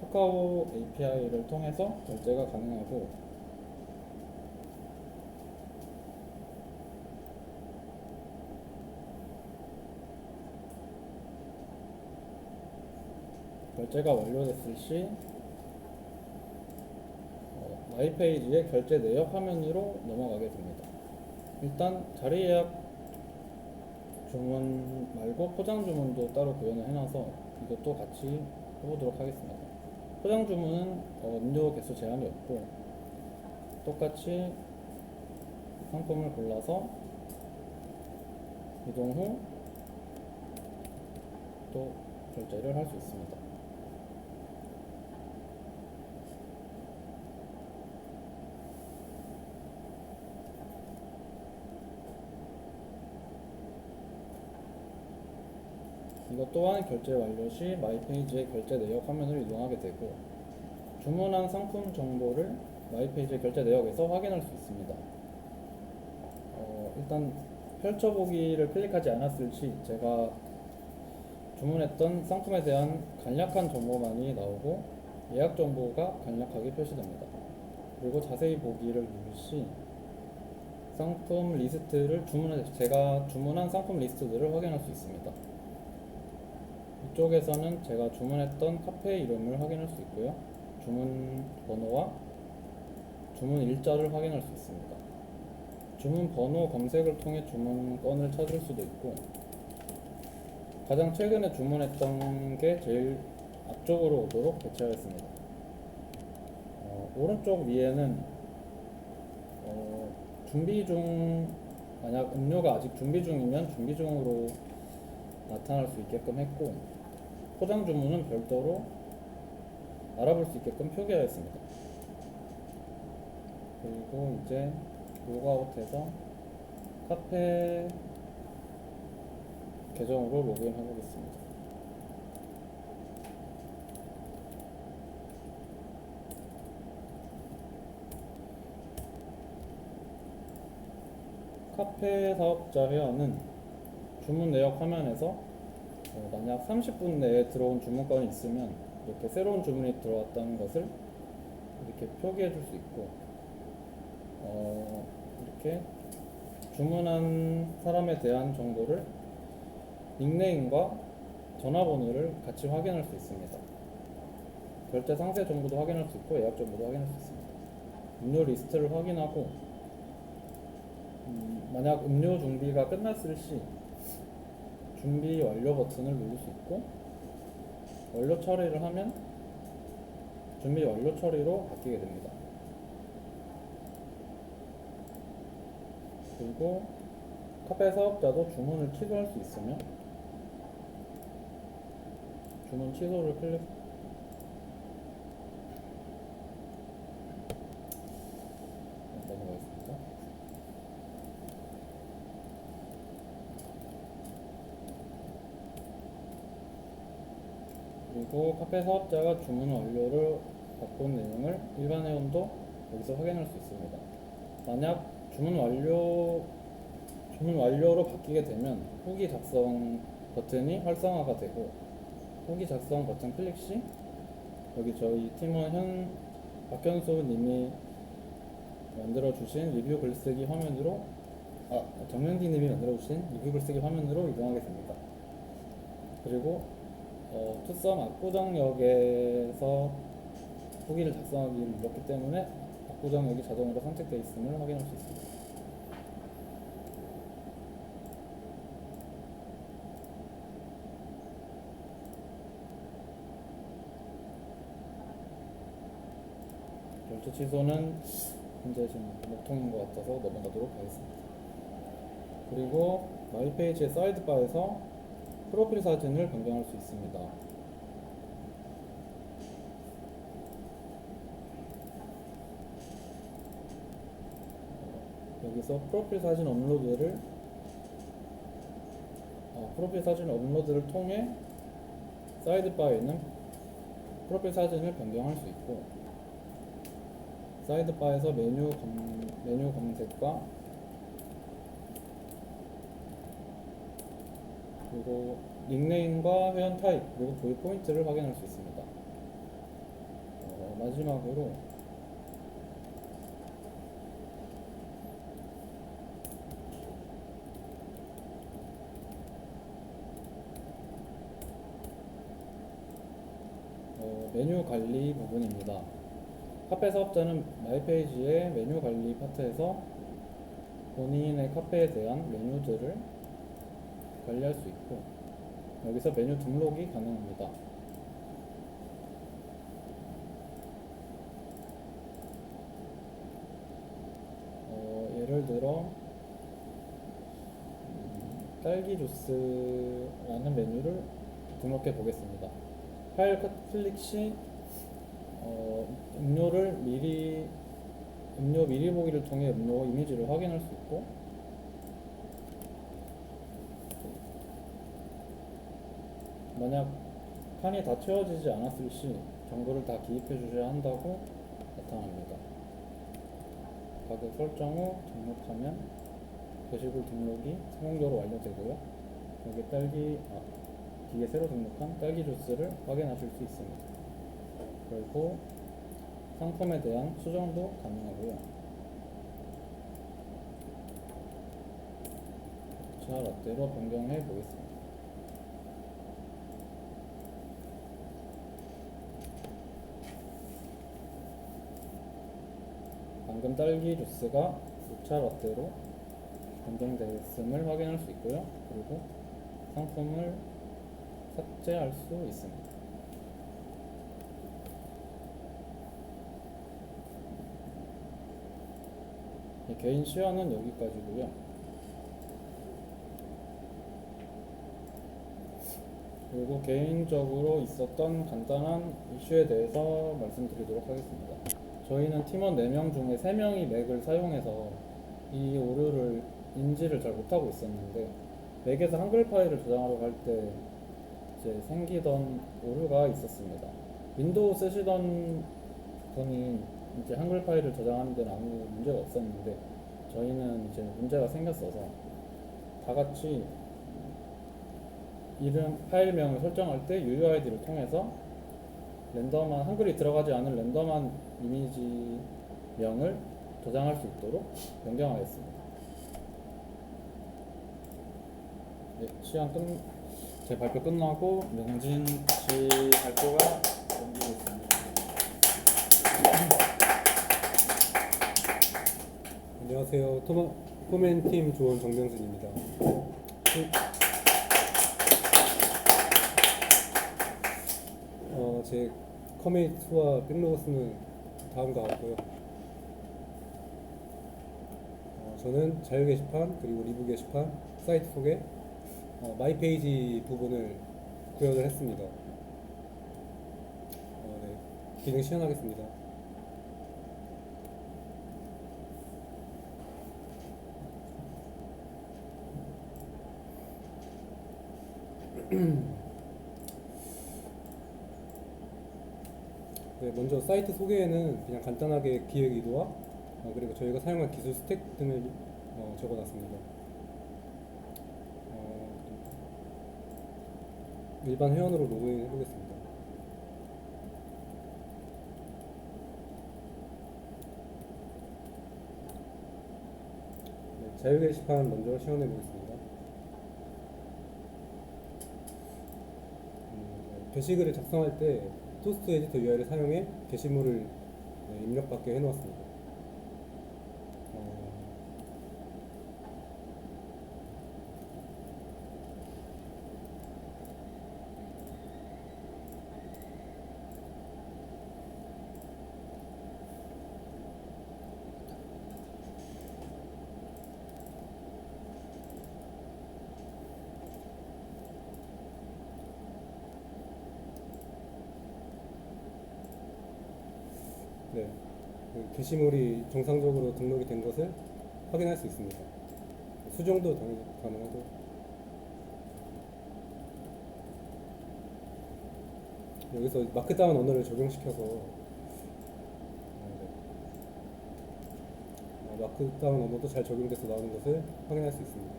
카카오 API를 통해서 결제가 가능하고 결제가 완료됐을 시 마이 페이지의 결제 내역 화면으로 넘어가게 됩니다. 일단 자리 예약 주문 말고 포장 주문도 따로 구현을 해놔서 이것도 같이 해보도록 하겠습니다. 포장 주문은 음료 개수 제한이 없고 똑같이 상품을 골라서 이동 후 또 결제를 할 수 있습니다. 이것 또한 결제 완료 시 마이 페이지의 결제 내역 화면을 이동하게 되고 주문한 상품 정보를 마이 페이지의 결제 내역에서 확인할 수 있습니다. 일단 펼쳐보기를 클릭하지 않았을 시 제가 주문했던 상품에 대한 간략한 정보만이 나오고 예약 정보가 간략하게 표시됩니다. 그리고 자세히 보기를 누를 시 상품 리스트를 제가 주문한 상품 리스트들을 확인할 수 있습니다. 이쪽에서는 제가 주문했던 카페 이름을 확인할 수 있고요. 주문 번호와 주문 일자를 확인할 수 있습니다. 주문 번호 검색을 통해 주문건을 찾을 수도 있고, 가장 최근에 주문했던 게 제일 앞쪽으로 오도록 배치하였습니다. 오른쪽 위에는 준비 중, 만약 음료가 아직 준비 중이면 준비 중으로 나타날 수 있게끔 했고, 포장 주문은 별도로 알아볼 수 있게끔 표기하였습니다. 그리고 이제 로그아웃해서 카페 계정으로 로그인 해보겠습니다. 카페 사업자 회원은 주문 내역 화면에서 만약 30분 내에 들어온 주문건이 있으면 이렇게 새로운 주문이 들어왔다는 것을 이렇게 표기해 줄 수 있고, 이렇게 주문한 사람에 대한 정보를 닉네임과 전화번호를 같이 확인할 수 있습니다. 결제 상세 정보도 확인할 수 있고 예약 정보도 확인할 수 있습니다. 음료 리스트를 확인하고, 만약 음료 준비가 끝났을 시 준비 완료 버튼을 누를 수 있고, 완료 처리를 하면 준비 완료 처리로 바뀌게 됩니다. 그리고 카페 사업자도 주문을 취소할 수 있으며 주문 취소를 클릭 넘어가겠습니다. 그리고 카페 사업자가 주문 완료를 바꾼 내용을 일반 회원도 여기서 확인할 수 있습니다. 만약 주문 완료로 바뀌게 되면 후기 작성 버튼이 활성화가 되고, 후기 작성 버튼 클릭 시 여기 저희 팀원 박현수 님이 만들어 주신 리뷰 글쓰기 화면으로, 정현기 님이 만들어 주신 리뷰 글쓰기 화면으로 이동하게 됩니다. 그리고 투썸 압구정역에서 후기를 작성하기를 눌렀기 때문에 압구정역이 자동으로 선택되어 있음을 확인할 수 있습니다. 결제 취소는 현재 지금 목통인 것 같아서 넘어가도록 하겠습니다. 그리고 마이 페이지의 사이드바에서 프로필 사진을 변경할 수 있습니다. 여기서 프로필 사진 업로드를 통해 사이드바에 있는 프로필 사진을 변경할 수 있고, 사이드바에서 메뉴 검색과 그리고 닉네임과 회원 타입 그리고 구입 포인트를 확인할 수 있습니다. 마지막으로 메뉴 관리 부분입니다. 카페 사업자는 마이페이지의 메뉴 관리 파트에서 본인의 카페에 대한 메뉴들을 관리할 수 있고, 여기서 메뉴 등록이 가능합니다. 예를 들어 딸기 주스라는 메뉴를 등록해 보겠습니다. 파일 클릭 시 음료 미리 보기를 통해 음료 이미지를 확인할 수 있고, 만약 칸이 다 채워지지 않았을 시 정보를 다 기입해 주셔야 한다고 나타납니다. 가격 설정 후 등록하면 게시물 등록이 성공적으로 완료되고요. 여기 뒤에 새로 등록한 딸기 주스를 확인하실 수 있습니다. 그리고 상품에 대한 수정도 가능하고요. 자, 라떼로 변경해 보겠습니다. 방금 딸기 주스가 녹차 라떼로 변경되었음을 확인할 수 있고요. 그리고 상품을 삭제할 수 있습니다. 개인 시연은 여기까지고요. 그리고 개인적으로 있었던 간단한 이슈에 대해서 말씀드리도록 하겠습니다. 저희는 팀원 4명 중에 3명이 맥을 사용해서 이 오류를 인지를 잘 못하고 있었는데, 맥에서 한글 파일을 저장하러 갈 때 이제 생기던 오류가 있었습니다. 윈도우 쓰시던 분이 이제 한글 파일을 저장하는 데는 아무 문제가 없었는데, 저희는 이제 문제가 생겼어서 다 같이 이름 파일명을 설정할 때 UUID를 통해서 랜덤한 한글이 들어가지 않은 랜덤한 이미지명을 저장할 수 있도록 변경하였습니다. 네, 제 발표 끝나고 명진 씨 발표가 넘기겠습니다. 안녕하세요. 포맨팀 조원 정명순입니다. 제 커밋과 백로그스는 다음과 같고요. 저는 자유 게시판 그리고 리뷰 게시판 사이트 소개 마이 페이지 부분을 구현을 했습니다. 네, 기능 시연하겠습니다. 네, 먼저 사이트 소개에는 그냥 간단하게 기획 의도와 그리고 저희가 사용한 기술 스택 등을 적어놨습니다. 일반 회원으로 로그인 해보겠습니다. 네, 자유 게시판 먼저 시연해 보겠습니다. 게시글을 작성할 때 토스트 에디터 UI를 사용해 게시물을 입력받게 해놓았습니다. 네, 게시물이 정상적으로 등록이 된 것을 확인할 수 있습니다. 수정도 당연히 가능하고, 여기서 마크다운 언어를 적용시켜서 마크다운 언어도 잘 적용돼서 나오는 것을 확인할 수 있습니다.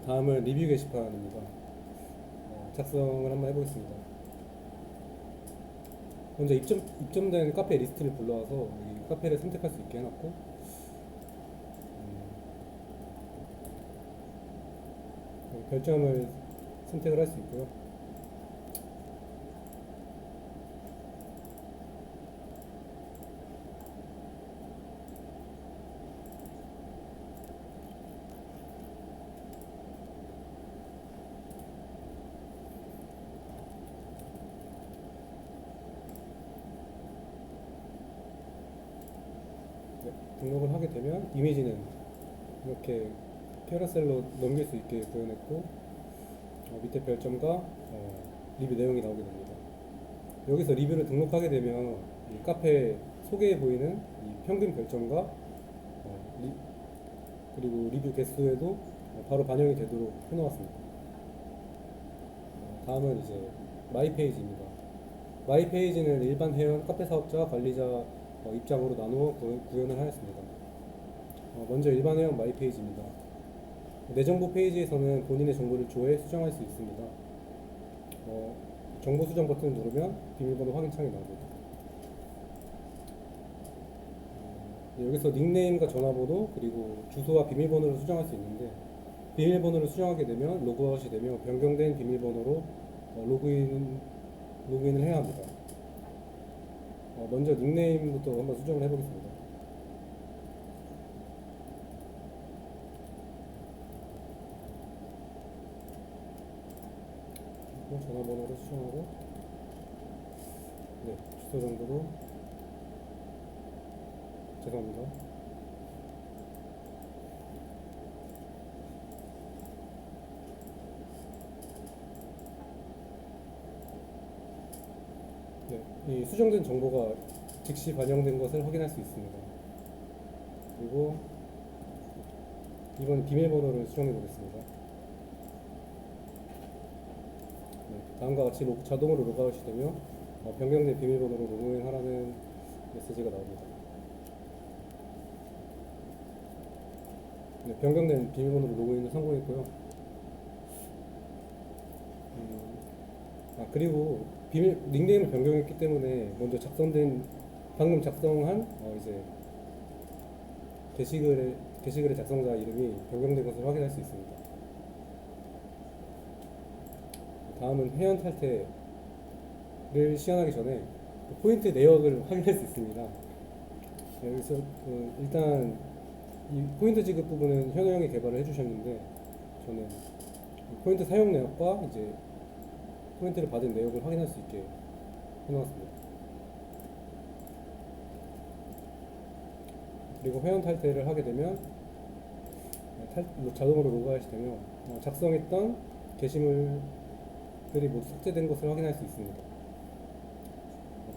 다음은 리뷰 게시판입니다. 작성을 한번 해보겠습니다. 먼저 입점된 카페 리스트를 불러와서 이 카페를 선택할 수 있게 해놨고, 별점을 선택을 할 수 있고요. 등록을 하게 되면 이미지는 이렇게 캐러셀로 넘길 수 있게 구현했고, 밑에 별점과 리뷰 내용이 나오게 됩니다. 여기서 리뷰를 등록하게 되면 이 카페 소개에 보이는 이 평균 별점과 그리고 리뷰 개수에도 바로 반영이 되도록 해놓았습니다. 다음은 이제 마이 페이지입니다. 마이 페이지는 일반 회원, 카페 사업자, 관리자 입장으로 나누어 구현을 하였습니다. 먼저 일반 회원 마이 페이지입니다. 내 정보 페이지에서는 본인의 정보를 조회, 수정할 수 있습니다. 정보 수정 버튼을 누르면 비밀번호 확인 창이 나옵니다. 여기서 닉네임과 전화번호 그리고 주소와 비밀번호를 수정할 수 있는데, 비밀번호를 수정하게 되면 로그아웃이 되며 변경된 비밀번호로 로그인을 해야 합니다. 먼저 닉네임부터 한번 수정을 해보겠습니다. 전화번호를 수정하고, 네, 주소 정도로. 죄송합니다. 네, 이 수정된 정보가 즉시 반영된 것을 확인할 수 있습니다. 그리고 이번 비밀번호를 수정해 보겠습니다. 네, 다음과 같이 자동으로 로그아웃이 되며 변경된 비밀번호로 로그인하라는 메시지가 나옵니다. 네, 변경된 비밀번호로 로그인을 성공했고요. 그리고 닉네임을 변경했기 때문에 먼저 방금 작성한 이제 게시글의 작성자 이름이 변경된 것을 확인할 수 있습니다. 다음은 회원 탈퇴를 시연하기 전에 포인트 내역을 확인할 수 있습니다. 네, 여기서 일단 이 포인트 지급 부분은 현우 형이 개발을 해주셨는데, 저는 포인트 사용 내역과 이제 포인트를 받은 내역을 확인할 수 있게 해놓았습니다. 그리고 회원 탈퇴를 하게 되면 자동으로 로그아웃이 되며 작성했던 게시물들이 모두 삭제된 것을 확인할 수 있습니다.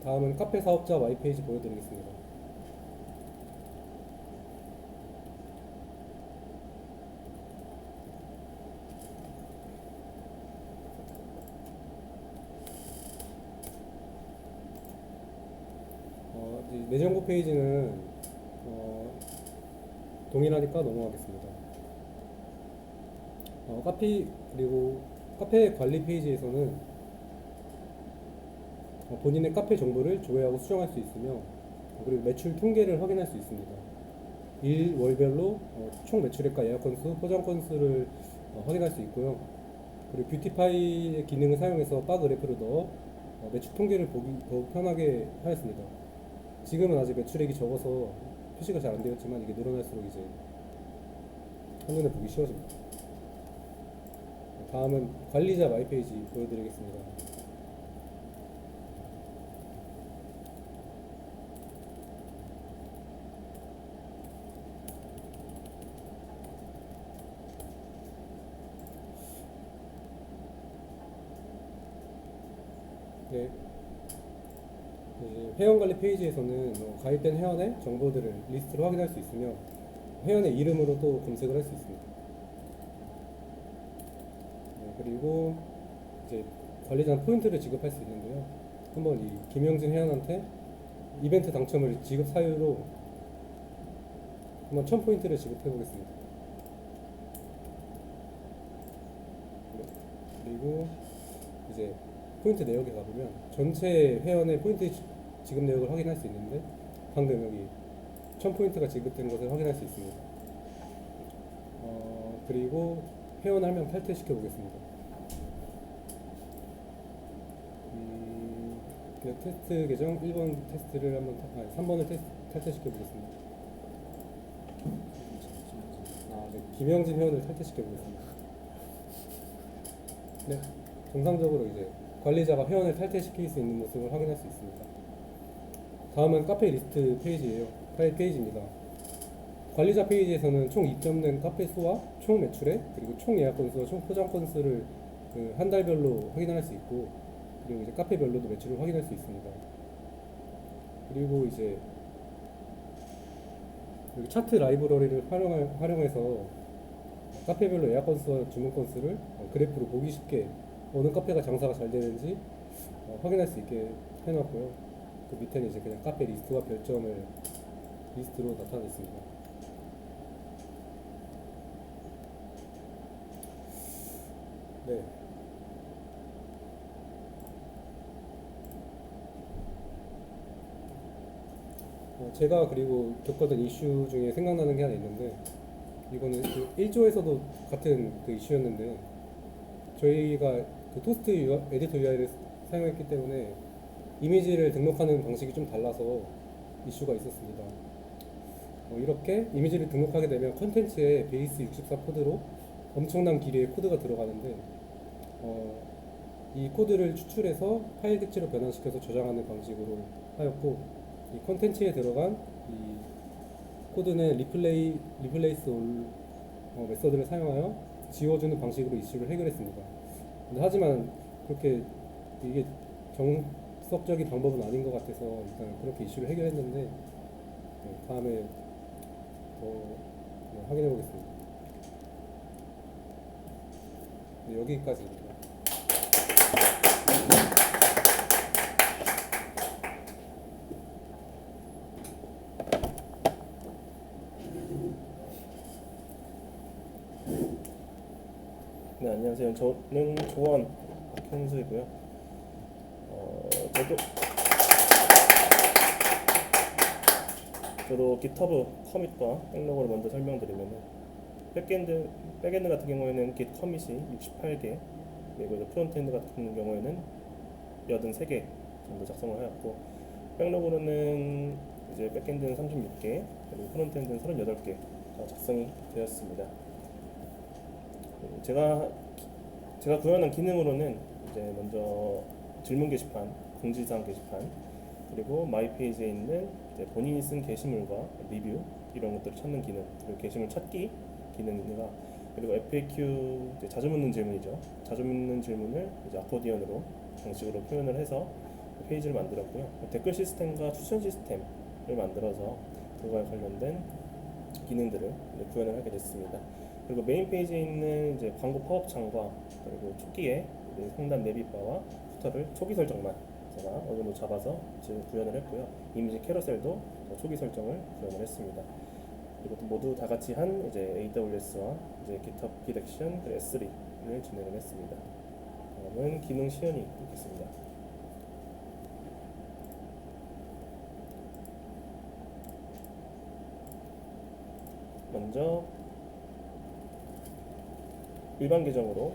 다음은 카페 사업자 마이페이지 보여드리겠습니다. 내정보 페이지는 동일하니까 넘어가겠습니다. 그리고 카페 관리 페이지에서는 본인의 카페 정보를 조회하고 수정할 수 있으며, 그리고 매출 통계를 확인할 수 있습니다. 일월별로 총 매출액과 예약 건수, 포장 건수를 확인할 수 있고요. 그리고 뷰티파이의 기능을 사용해서 바 그래프를 넣어 매출 통계를 보기 더욱 편하게 하였습니다. 지금은 아직 매출액이 적어서 표시가 잘 안 되었지만, 이게 늘어날수록 이제 한눈에 보기 쉬워집니다. 다음은 관리자 마이페이지 보여드리겠습니다. 네. 회원관리 페이지에서는 가입된 회원의 정보들을 리스트로 확인할 수 있으며, 회원의 이름으로 또 검색을 할 수 있습니다. 네, 그리고 이제 관리자는 포인트를 지급할 수 있는데요. 한번 이 김영진 회원한테 이벤트 당첨을 지급 사유로 한번 1000포인트를 지급해 보겠습니다. 네, 그리고 이제 포인트 내역에 가보면 전체 회원의 포인트 지급 내역을 확인할 수 있는데, 방금 여기 1000포인트가 지급된 것을 확인할 수 있습니다. 그리고 회원 1명 탈퇴시켜 보겠습니다. 그냥 테스트 계정 1번 테스트를 3번을 탈퇴시켜 보겠습니다. 네, 김영진 회원을 탈퇴시켜 보겠습니다. 네, 정상적으로 이제 관리자가 회원을 탈퇴시킬 수 있는 모습을 확인할 수 있습니다. 다음은 카페 리스트 페이지입니다. 관리자 페이지에서는 총 입점된 카페 수와 총 매출액, 그리고 총 예약 건수와 총 포장 건수를 한 달별로 확인할 수 있고, 그리고 이제 카페별로도 매출을 확인할 수 있습니다. 그리고 이제 여기 차트 라이브러리를 활용해서 카페별로 예약 건수와 주문 건수를 그래프로 보기 쉽게 어느 카페가 장사가 잘 되는지 확인할 수 있게 해놨고요. 그 밑에는 이제 그냥 카페 리스트와 별점을 리스트로 나타냈습니다. 네. 제가 그리고 겪었던 이슈 중에 생각나는 게 하나 있는데, 이거는 그 1조에서도 같은 그 이슈였는데, 저희가 그 토스트 에디터 UI를 사용했기 때문에 이미지를 등록하는 방식이 좀 달라서 이슈가 있었습니다. 이렇게 이미지를 등록하게 되면 컨텐츠에 베이스 64 코드로 엄청난 길이의 코드가 들어가는데, 이 코드를 추출해서 파일 객체로 변환시켜서 저장하는 방식으로 하였고, 이 컨텐츠에 들어간 이 코드는 리플레이스 올 메서드를 사용하여 지워주는 방식으로 이슈를 해결했습니다. 근데 하지만 그렇게 이게 정석적인 방법은 아닌 것 같아서 일단 그렇게 이슈를 해결했는데, 다음에 더 확인해 보겠습니다. 여기까지입니다. 네, 안녕하세요. 저는 조원 박현수이고요. 저도 GitHub 커밋과 백로그를 먼저 설명드리면은 백엔드 같은 경우에는 Git 커밋이 68개, 그리고 이제 프론트엔드 같은 경우에는 83개 정도 작성을 하였고, 백로그로는 이제 백엔드는 36개, 그리고 프론트엔드는 38개가 작성이 되었습니다. 제가 구현한 기능으로는 이제 먼저 질문 게시판, 공지사항 게시판, 그리고 마이 페이지에 있는 이제 본인이 쓴 게시물과 리뷰 이런 것들을 찾는 기능, 그리고 게시물 찾기 기능과, 그리고 FAQ 이제 자주 묻는 질문이죠. 자주 묻는 질문을 이제 아코디언으로 방식으로 표현을 해서 페이지를 만들었고요. 댓글 시스템과 추천 시스템을 만들어서 그거에 관련된 기능들을 구현을 하게 됐습니다. 그리고 메인 페이지에 있는 이제 광고 팝업 창과, 그리고 초기에 상단 내비바와 후터를 초기 설정만 제가 어느 정도 잡아서 지금 구현을 했고요. 이미지 캐러셀도 초기 설정을 구현을 했습니다. 그리고 또 모두 다 같이 한 이제 AWS와 이제 GitHub 디렉션 S3를 진행을 했습니다. 다음은 기능 시연이 있겠습니다. 먼저 일반 계정으로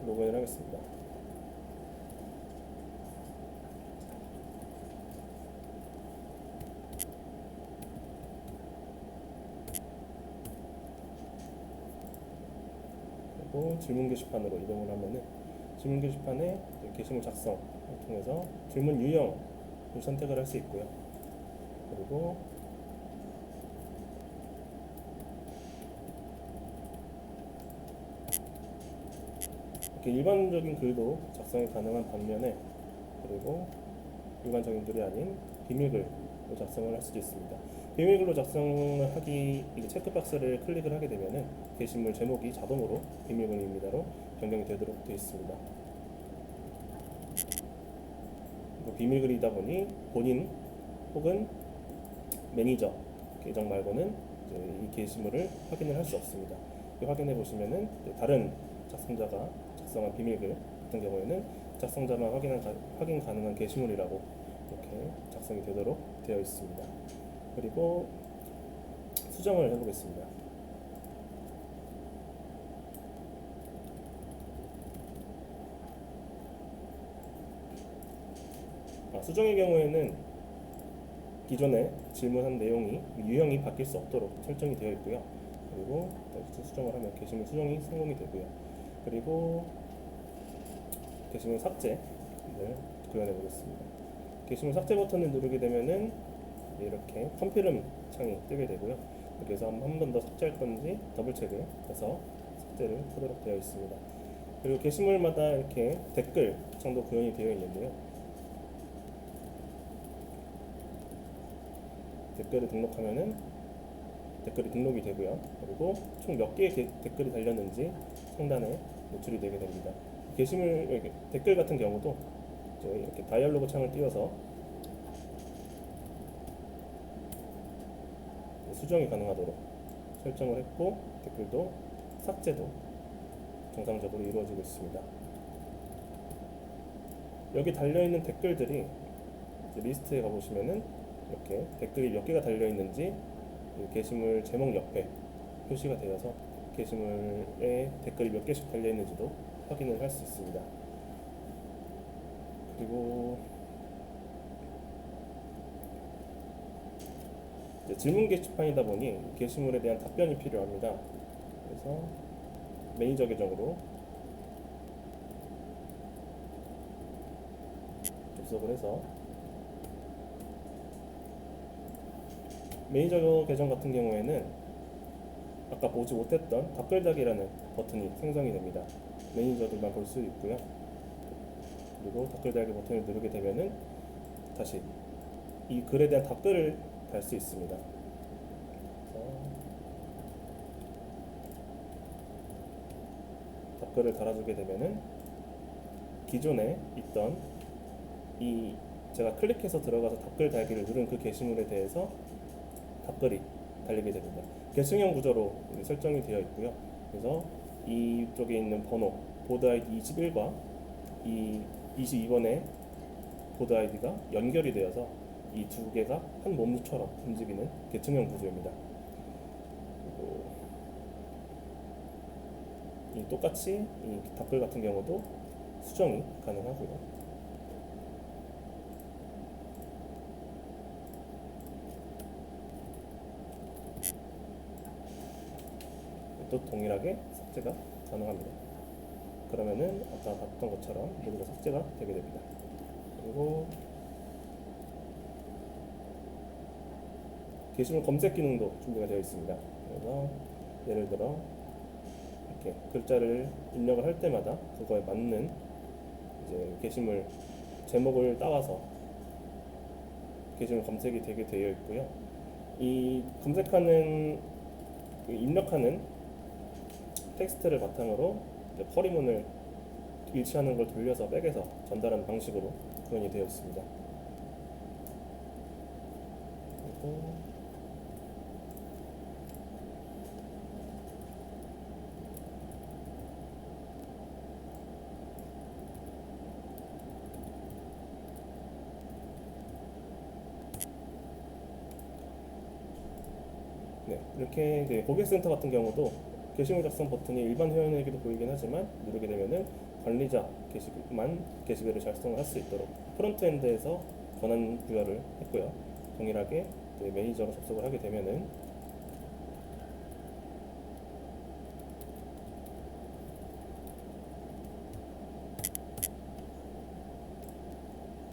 로그인을 하겠습니다. 그리고 질문 게시판으로 이동을 하면은 질문 게시판에 게시물 작성을 통해서 질문 유형을 선택을 할 수 있고요. 그리고 이렇게 일반적인 글도 작성이 가능한 반면에, 그리고 일반적인 글이 아닌 비밀글로 작성을 할 수도 있습니다. 비밀글로 작성을 하기, 이게 체크박스를 클릭을 하게 되면은 게시물 제목이 자동으로 비밀글입니다로 변경이 되도록 되어 있습니다. 비밀글이다 보니 본인 혹은 매니저 계정 말고는 이제 이 게시물을 확인을 할 수 없습니다. 확인해 보시면은 다른 작성자가 작성한 비밀글 같은 경우에는 작성자만 확인 가능한 게시물이라고 이렇게 작성이 되도록 되어 있습니다. 그리고 수정을 해보겠습니다. 수정의 경우에는 기존에 질문한 내용이 유형이 바뀔 수 없도록 설정이 되어 있고요. 그리고 수정을 하면 게시물 수정이 성공이 되고요. 그리고 게시물 삭제를 구현해 보겠습니다. 게시물 삭제 버튼을 누르게 되면은 이렇게 컴피름 창이 뜨게 되고요. 여기서 한 번 더 삭제할 건지 더블 체크해서 삭제를 하도록 되어 있습니다. 그리고 게시물마다 이렇게 댓글 창도 구현이 되어 있는데요. 댓글을 등록하면은 댓글이 등록이 되고요. 그리고 총 몇 개의 댓글이 달렸는지 상단에 노출이 되게 됩니다. 게시물 댓글 같은 경우도 이렇게 다이얼로그 창을 띄워서 수정이 가능하도록 설정을 했고, 댓글도 삭제도 정상적으로 이루어지고 있습니다. 여기 달려있는 댓글들이 리스트에 가보시면은 이렇게 댓글이 몇 개가 달려있는지 게시물 제목 옆에 표시가 되어서 게시물에 댓글이 몇 개씩 달려있는지도 확인을 할 수 있습니다. 그리고 질문 게시판이다 보니 게시물에 대한 답변이 필요합니다. 그래서 매니저 계정으로 접속을 해서 매니저 계정 같은 경우에는 아까 보지 못했던 댓글달기라는 버튼이 생성이 됩니다. 매니저들만 볼 수 있고요. 그리고 댓글달기 버튼을 누르게 되면은 다시 이 글에 대한 답글을 달 수 있습니다. 그래서 답글을 달아주게 되면은 기존에 있던 이 제가 클릭해서 들어가서 답글 달기를 누른 그 게시물에 대해서 답글이 달리게 됩니다. 계층형 구조로 설정이 되어 있고요. 그래서 이쪽에 있는 번호 보드 아이디 21과 이 22번의 보드 아이디가 연결이 되어서 이 두 개가 한 몸처럼 움직이는 계층형 구조입니다. 그리고 이 똑같이 이 답글 같은 경우도 수정이 가능하고요. 또 동일하게 삭제가 가능합니다. 그러면은 아까 봤던 것처럼 모두가 삭제가 되게 됩니다. 그리고 게시물 검색 기능도 준비가 되어 있습니다. 그래서 예를 들어 이렇게 글자를 입력을 할 때마다 그거에 맞는 이제 게시물 제목을 따와서 게시물 검색이 되게 되어 있고요. 이 검색하는 입력하는 텍스트를 바탕으로 이제 쿼리문을 일치하는 걸 돌려서 백에서 전달하는 방식으로 구현이 되어 있습니다. 그리고 네, 이렇게 이제 고객센터 같은 경우도 게시물 작성 버튼이 일반 회원에게도 보이긴 하지만 누르게 되면은 관리자 게시글을 작성을 할 수 있도록 프론트엔드에서 권한 부여를 했고요. 동일하게 이제 매니저로 접속을 하게 되면은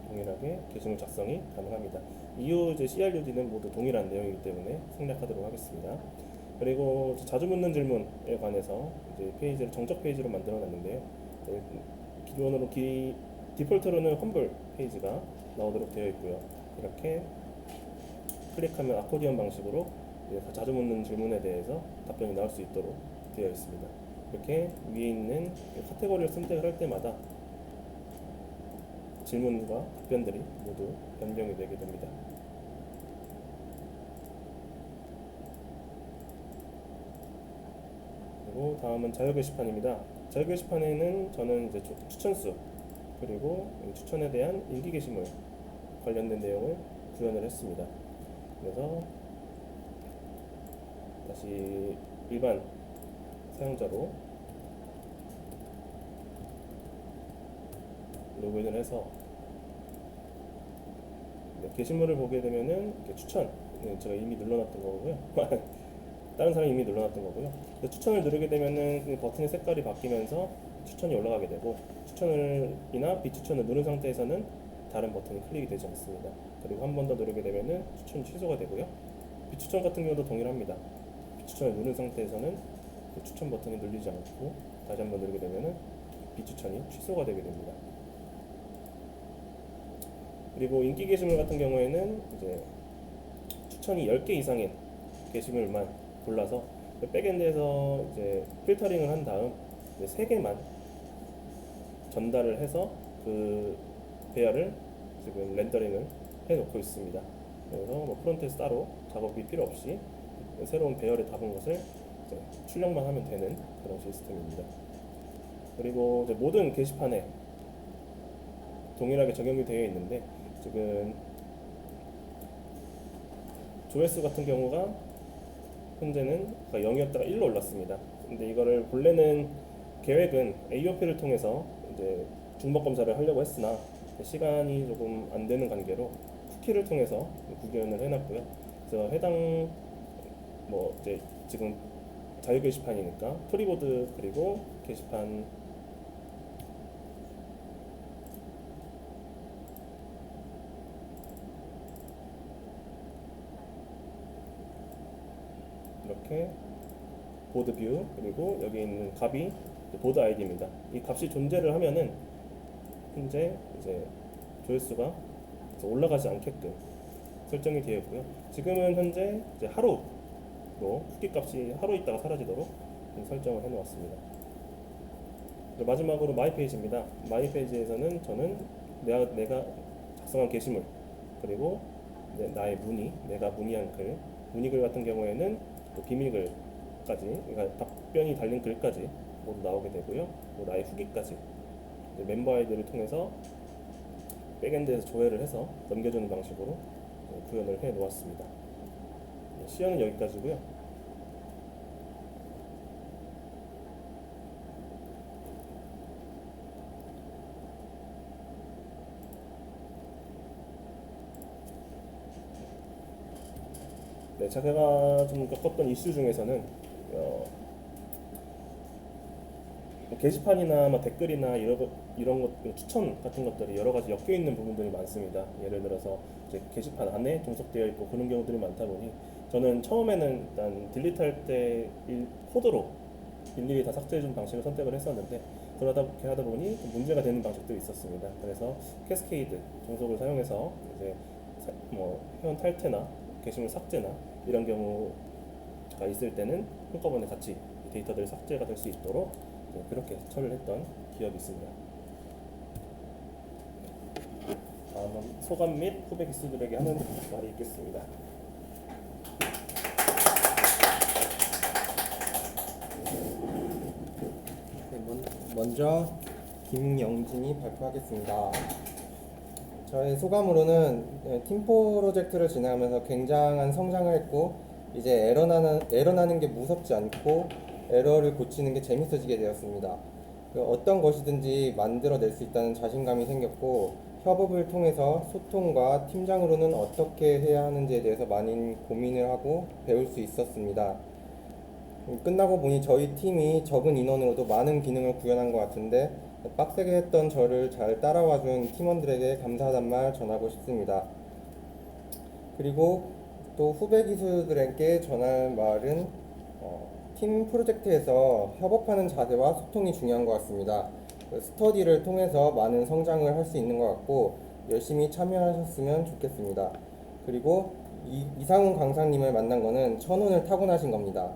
동일하게 게시물 작성이 가능합니다. 이후 이제 CRUD는 모두 동일한 내용이기 때문에 생략하도록 하겠습니다. 그리고 자주 묻는 질문에 관해서 이제 페이지를 정적 페이지로 만들어 놨는데요. 기본으로 디폴트로는 험블 페이지가 나오도록 되어 있고요. 이렇게 클릭하면 아코디언 방식으로 자주 묻는 질문에 대해서 답변이 나올 수 있도록 되어 있습니다. 이렇게 위에 있는 카테고리를 선택을 할 때마다 질문과 답변들이 모두 변경이 되게 됩니다. 그리고 다음은 자유 게시판입니다. 자유 게시판에는 저는 이제 추천수 그리고 추천에 대한 인기 게시물 관련된 내용을 구현을 했습니다. 그래서 다시 일반 사용자로 로그인을 해서 게시물을 보게 되면은 추천 제가 이미 눌러놨던 거고요. 다른 사람이 이미 눌러놨던 거고요. 추천을 누르게 되면은 그 버튼의 색깔이 바뀌면서 추천이 올라가게 되고 추천이나 비추천을 누른 상태에서는 다른 버튼이 클릭이 되지 않습니다. 그리고 한 번 더 누르게 되면은 추천이 취소가 되고요. 비추천 같은 경우도 동일합니다. 비추천을 누른 상태에서는 그 추천 버튼이 눌리지 않고 다시 한 번 누르게 되면은 비추천이 취소가 되게 됩니다. 그리고 인기 게시물 같은 경우에는 이제 추천이 10개 이상인 게시물만 골라서 백엔드에서 이제 필터링을 한 다음 이제 3개만 전달을 해서 그 배열을 지금 렌더링을 해 놓고 있습니다. 그래서 뭐 프론트에서 따로 작업이 필요 없이 새로운 배열에 담은 것을 이제 출력만 하면 되는 그런 시스템입니다. 그리고 이제 모든 게시판에 동일하게 적용이 되어 있는데 지금 조회수 같은 경우가 현재는 0이었다가 1로 올랐습니다. 근데 이거를 본래는 계획은 AOP를 통해서 이제 중복 검사를 하려고 했으나 시간이 조금 안 되는 관계로 쿠키를 통해서 구현을 해놨고요. 그래서 해당 뭐 이제 지금 자유 게시판이니까 프리보드 그리고 게시판 이렇게 보드 뷰 그리고 여기 있는 값이 보드 아이디입니다. 이 값이 존재를 하면은 현재 이제 조회수가 올라가지 않게끔 설정이 되어 있고요. 지금은 현재 이제 하루로 후기 값이 하루 있다가 사라지도록 설정을 해놓았습니다. 마지막으로 마이 페이지입니다. 마이 페이지에서는 저는 내가 작성한 게시물 그리고 나의 문의, 내가 문의한 글, 문의글 같은 경우에는 또 비밀글까지, 그러니까 답변이 달린 글까지 모두 나오게 되고요. 또 나의 후기까지 멤버 아이디를 통해서 백엔드에서 조회를 해서 넘겨주는 방식으로 구현을 해 놓았습니다. 시연은 여기까지고요. 네, 제가 좀 겪었던 이슈 중에서는 게시판이나 댓글이나 이런 것 추천 같은 것들이 여러 가지 엮여 있는 부분들이 많습니다. 예를 들어서 이제 게시판 안에 동석되어 있고 그런 경우들이 많다 보니 저는 처음에는 일단 딜리트할 때 코드로 일일이 다 삭제해 준 방식을 선택을 했었는데 그렇게 하다 보니 문제가 되는 방식도 있었습니다. 그래서 캐스케이드 종속을 사용해서 이제 회원 탈퇴나 게시물 삭제나 이런 경우가 있을 때는 한꺼번에 같이 데이터들이 삭제가 될 수 있도록 그렇게 처리를 했던 기억이 있습니다. 다음은 소감 및 후배 기수들에게 하는 말이 있겠습니다. 먼저 김영진이 발표하겠습니다. 저의 소감으로는 팀 프로젝트를 진행하면서 굉장한 성장을 했고 이제 에러 나는 게 무섭지 않고 에러를 고치는 게 재밌어지게 되었습니다. 어떤 것이든지 만들어낼 수 있다는 자신감이 생겼고 협업을 통해서 소통과 팀장으로는 어떻게 해야 하는지에 대해서 많은 고민을 하고 배울 수 있었습니다. 끝나고 보니 저희 팀이 적은 인원으로도 많은 기능을 구현한 것 같은데 빡세게 했던 저를 잘 따라와준 팀원들에게 감사하단 말 전하고 싶습니다. 그리고 또 후배 기수들에게 전할 말은 팀 프로젝트에서 협업하는 자세와 소통이 중요한 것 같습니다. 스터디를 통해서 많은 성장을 할 수 있는 것 같고 열심히 참여하셨으면 좋겠습니다. 그리고 이상훈 강사님을 만난 거는 천운을 타고나신 겁니다.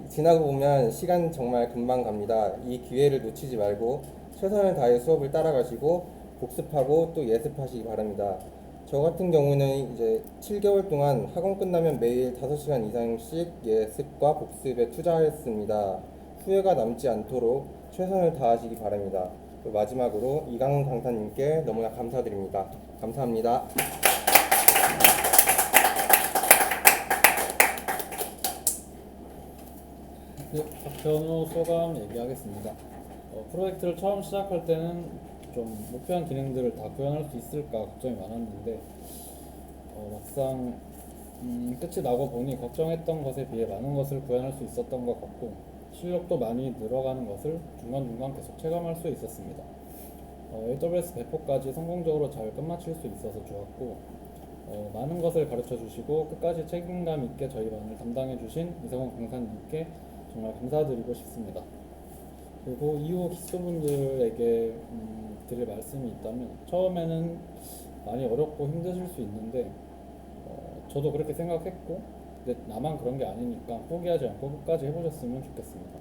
지나고 보면 시간 정말 금방 갑니다. 이 기회를 놓치지 말고 최선을 다해 수업을 따라가시고 복습하고 또 예습하시기 바랍니다. 저 같은 경우는 이제 7개월 동안 학원 끝나면 매일 5시간 이상씩 예습과 복습에 투자했습니다. 후회가 남지 않도록 최선을 다하시기 바랍니다. 마지막으로 이강훈 강사님께 너무나 감사드립니다. 감사합니다. 네, 박현우 소감 얘기하겠습니다. 프로젝트를 처음 시작할 때는 좀 목표한 기능들을 다 구현할 수 있을까 걱정이 많았는데 막상 끝이 나고 보니 걱정했던 것에 비해 많은 것을 구현할 수 있었던 것 같고 실력도 많이 늘어가는 것을 중간중간 계속 체감할 수 있었습니다. AWS 배포까지 성공적으로 잘 끝마칠 수 있어서 좋았고 많은 것을 가르쳐 주시고 끝까지 책임감 있게 저희 반을 담당해 주신 이성훈 강사님께 정말 감사드리고 싶습니다. 그리고 이후 기수분들에게 드릴 말씀이 있다면 처음에는 많이 어렵고 힘드실 수 있는데 저도 그렇게 생각했고 근데 나만 그런 게 아니니까 포기하지 않고 끝까지 해보셨으면 좋겠습니다.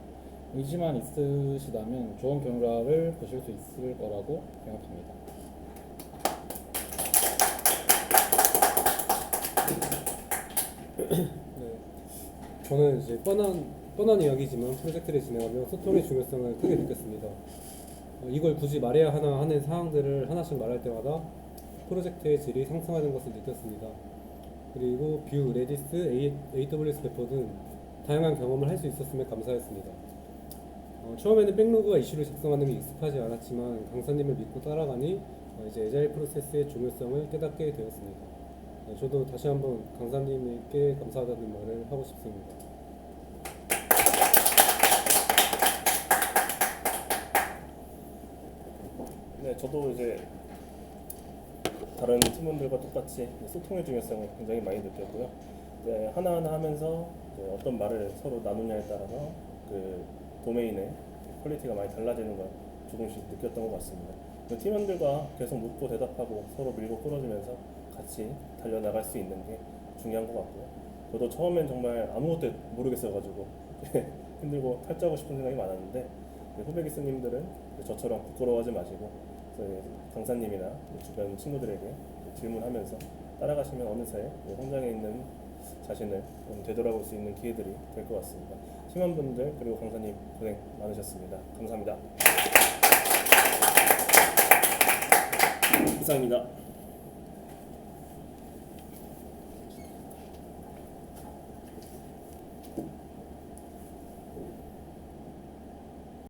의지만 있으시다면 좋은 결과를 보실 수 있을 거라고 생각합니다. 네, 저는 이제 뻔한 이야기지만 프로젝트를 진행하며 소통의 중요성을 크게 느꼈습니다. 이걸 굳이 말해야 하나 하는 사항들을 하나씩 말할 때마다 프로젝트의 질이 상승하는 것을 느꼈습니다. 그리고 뷰, 레디스, AWS 배포 등 다양한 경험을 할 수 있었음에 감사했습니다. 처음에는 백로그와 이슈를 작성하는 게 익숙하지 않았지만 강사님을 믿고 따라가니 이제 에자일 프로세스의 중요성을 깨닫게 되었습니다. 저도 다시 한번 강사님께 감사하다는 말을 하고 싶습니다. 네, 저도 이제 다른 팀원들과 똑같이 소통의 중요성을 굉장히 많이 느꼈고요. 하나하나 하면서 그 어떤 말을 서로 나누냐에 따라서 그 도메인의 퀄리티가 많이 달라지는 걸 조금씩 느꼈던 것 같습니다. 그 팀원들과 계속 묻고 대답하고 서로 밀고 끌어주면서 같이 달려나갈 수 있는 게 중요한 것 같고요. 저도 처음엔 정말 아무것도 모르겠어가지고 힘들고 탈주하고 싶은 생각이 많았는데 후배 기수님들은 저처럼 부끄러워하지 마시고 강사님이나 주변 친구들에게 질문하면서 따라가시면 어느새 현장에 있는 자신을 되돌아볼 수 있는 기회들이 될 것 같습니다. 팀원분들 그리고 강사님 고생 많으셨습니다. 감사합니다. 이상입니다.